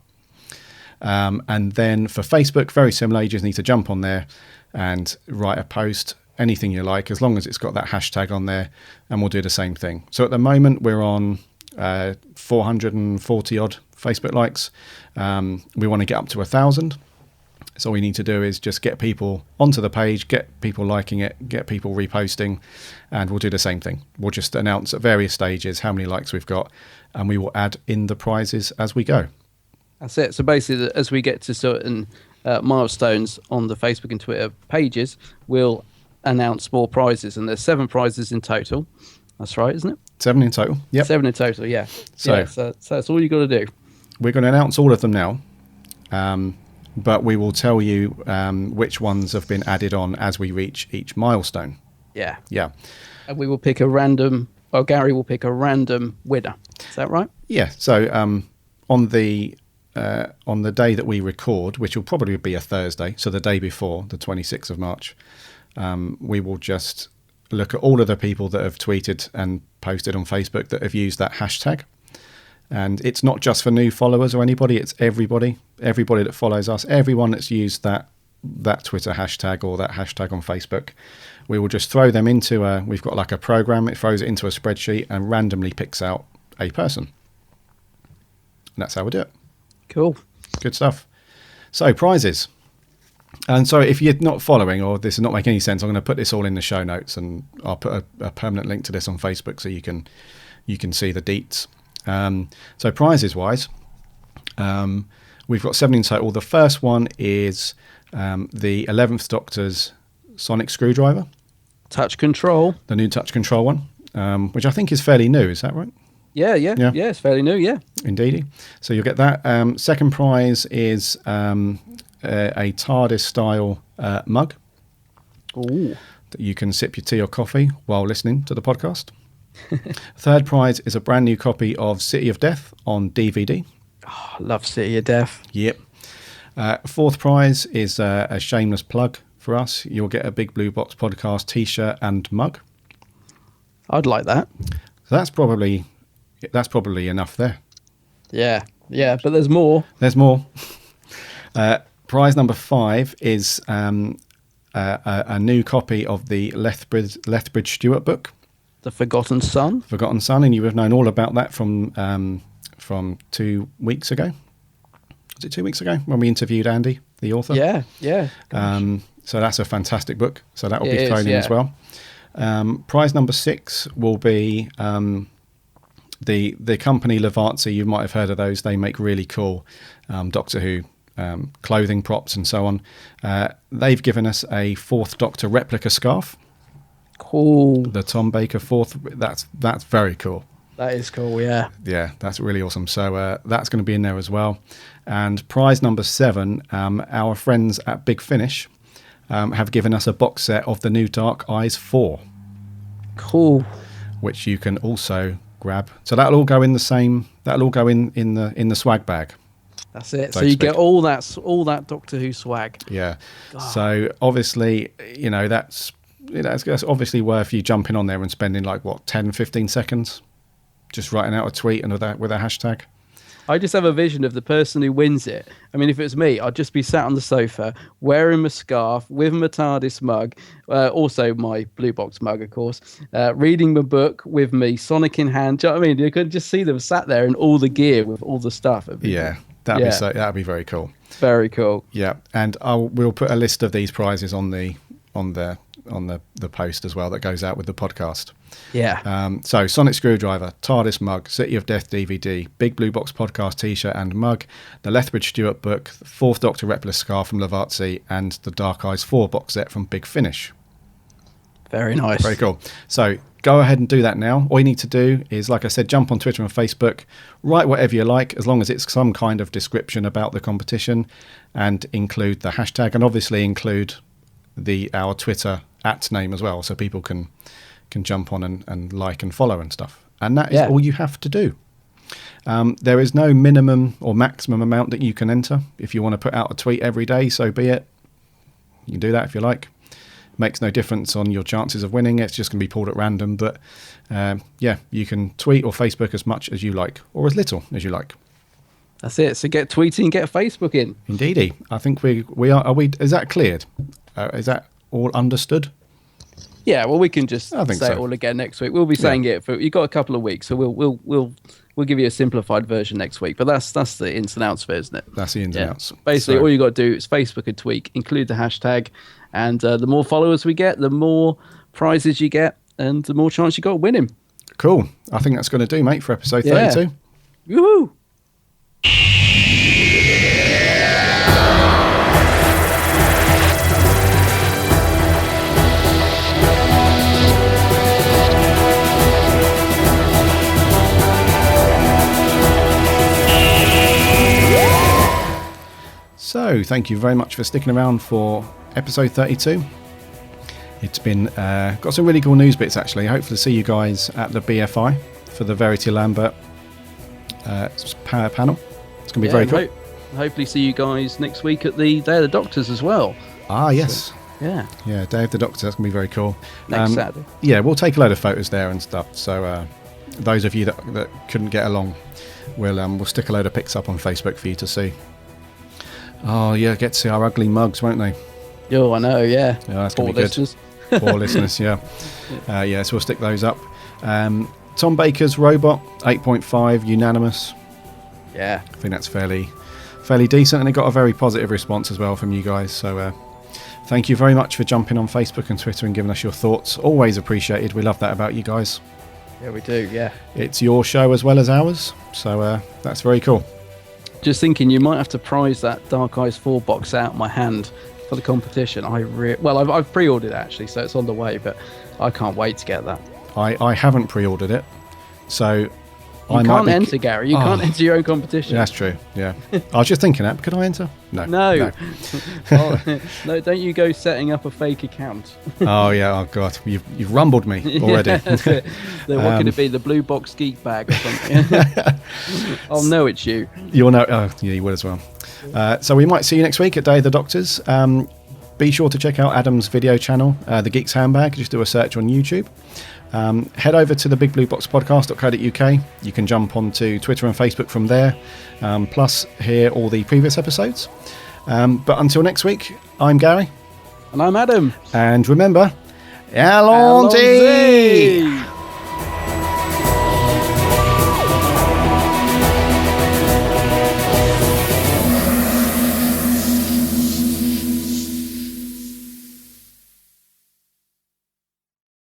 And then for Facebook, very similar. You just need to jump on there and write a post, anything you like, as long as it's got that hashtag on there, and we'll do the same thing. So at the moment, we're on 440 odd Facebook likes. We want to get up to 1,000. So all you need to do is just get people onto the page, get people liking it, get people reposting, and we'll do the same thing. We'll just announce at various stages how many likes we've got, and we will add in the prizes as we go. That's it. So basically, as we get to certain milestones on the Facebook and Twitter pages, we'll announce more prizes, and there's 7 prizes in total. That's right, isn't it? 7 in total. Yep. 7 in total, yeah. So- So that's all you got to do. We're going to announce all of them now, but we will tell you which ones have been added on as we reach each milestone. Yeah. Yeah. And we will pick a random, or Gary will pick a random winner. Is that right? Yeah. So on the day that we record, which will probably be a Thursday, so the day before, the 26th of March, we will just look at all of the people that have tweeted and posted on Facebook that have used that hashtag. And it's not just for new followers or anybody, it's everybody that follows us, everyone that's used that Twitter hashtag or that hashtag on Facebook. We will just throw them into we've got like a program, it throws it into a spreadsheet and randomly picks out a person. And that's how we do it. Cool. Good stuff. So prizes. And so if you're not following or this is not making any sense, I'm going to put this all in the show notes, and I'll put a permanent link to this on Facebook so you can see the deets. So prizes wise, we've got 7 in total. The first one is the 11th Doctor's sonic screwdriver, Touch control. the new touch control one, which I think is fairly new. Is that right? Yeah. It's fairly new, yeah. Indeedy. So you'll get that. Second prize is a TARDIS style mug Ooh. that you can sip your tea or coffee while listening to the podcast. Third prize is a brand new copy of City of Death on DVD. I love City of Death. Yep. Fourth prize is a shameless plug for us. You'll get a Big Blue Box podcast t-shirt and mug. I'd like that. So that's probably enough there. Yeah, but there's more. There's more. Prize number 5 is a new copy of the Lethbridge Stewart book, The Forgotten Son. Forgotten Son, and you have known all about that from 2 weeks ago. Was it 2 weeks ago when we interviewed Andy, the author? Yeah. So that's a fantastic book. So that will be It thrown is, in yeah. as well. Prize number 6 will be the company Lavarzi. You might have heard of those. They make really cool Doctor Who clothing props and so on. They've given us a 4th Doctor replica scarf. Cool. The Tom Baker 4th. That's very cool. That is cool, yeah. Yeah, that's really awesome. So that's going to be in there as well. And prize number 7, our friends at Big Finish have given us a box set of the new Dark Eyes 4, Cool. which you can also grab. So that'll all go in the same. That'll all go in the swag bag. That's it. So So to you get speak. all that Doctor Who swag. Yeah. So obviously, that's obviously worth you jumping on there and spending 10, 15 seconds just writing out a tweet and with a hashtag. I just have a vision of the person who wins it. I mean, if it was me, I'd just be sat on the sofa wearing my scarf with my TARDIS mug, also my Blue Box mug, of course, reading my book with me, Sonic in hand. Do you know what I mean? You could just see them sat there in all the gear with all the stuff. Yeah, that'd be very cool. Very cool. Yeah, and we'll put a list of these prizes on the post as well that goes out with the podcast. Yeah. So Sonic Screwdriver, TARDIS mug, City of Death DVD, Big Blue Box podcast t-shirt and mug, the Lethbridge Stewart book, the 4th Doctor replica scarf from Lavarzi, and the Dark Eyes 4 box set from Big Finish. Very nice. Very cool. So go ahead and do that now. All you need to do is, like I said, jump on Twitter and Facebook, write whatever you like, as long as it's some kind of description about the competition, and include the hashtag, and obviously include our Twitter @name as well, so people can jump on and like and follow and stuff. And that is all you have to do. There is no minimum or maximum amount that you can enter. If you want to put out a tweet every day, so be it. You can do that if you like. Makes no difference on your chances of winning. It's just going to be pulled at random. But you can tweet or Facebook as much as you like, or as little as you like. That's it. So get tweeting, get Facebook in. Indeedy. I think we are. Is that cleared? Is that all understood? Yeah, well, we can just I think say so. it all again next week. We'll be saying it for you've got a couple of weeks, so we'll give you a simplified version next week. But that's the ins and outs of it, isn't it? That's the ins and outs. Basically, So- all you got to do is Facebook and tweak, include the hashtag, and the more followers we get, the more prizes you get, and the more chance you got of winning. Cool. I think that's going to do, mate, for episode Yeah. 32. Woohoo! So, thank you very much for sticking around for episode 32. It's been got some really cool news bits, actually. Hopefully see you guys at the BFI for the Verity Lambert power panel. It's going to be very cool. Hopefully see you guys next week at the Day of the Doctors as well. Ah, yes. Yeah, Yeah, Day of the Doctor. That's going to be very cool. next Saturday. Yeah, we'll take a load of photos there and stuff. So those of you that couldn't get along, we'll stick a load of pics up on Facebook for you to see. Oh, yeah, get to see our ugly mugs, won't they? Oh, I know, yeah. Yeah, that's Poor going to be good. listeners. Poor listeners, yeah. Yeah, so we'll stick those up. Tom Baker's Robot, 8.5, unanimous. Yeah. I think that's fairly decent, and it got a very positive response as well from you guys. So thank you very much for jumping on Facebook and Twitter and giving us your thoughts. Always appreciated. We love that about you guys. Yeah, we do, yeah. It's your show as well as ours, so that's very cool. Just thinking, you might have to prize that Dark Eyes 4 box out of my hand for the competition. I've pre-ordered it, actually, so it's on the way, but I can't wait to get that. I haven't pre-ordered it, so You can't enter, Gary. You can't enter your own competition. That's true, yeah. I was just thinking that. Could I enter? No. No, don't you go setting up a fake account. Oh, yeah. Oh, God. You've rumbled me already. Yeah, that's it. What could it be? The Blue Box Geek Bag or something? I'll know it's you. You'll know. Oh, yeah, you will as well. So we might see you next week at Day of the Doctors. Be sure to check out Adam's video channel, The Geek's Handbag. Just do a search on YouTube. Head over to the bigblueboxpodcast.co.uk. You can jump onto Twitter and Facebook from there, plus hear all the previous episodes. But until next week, I'm Gary. And I'm Adam. And remember, Allons-y!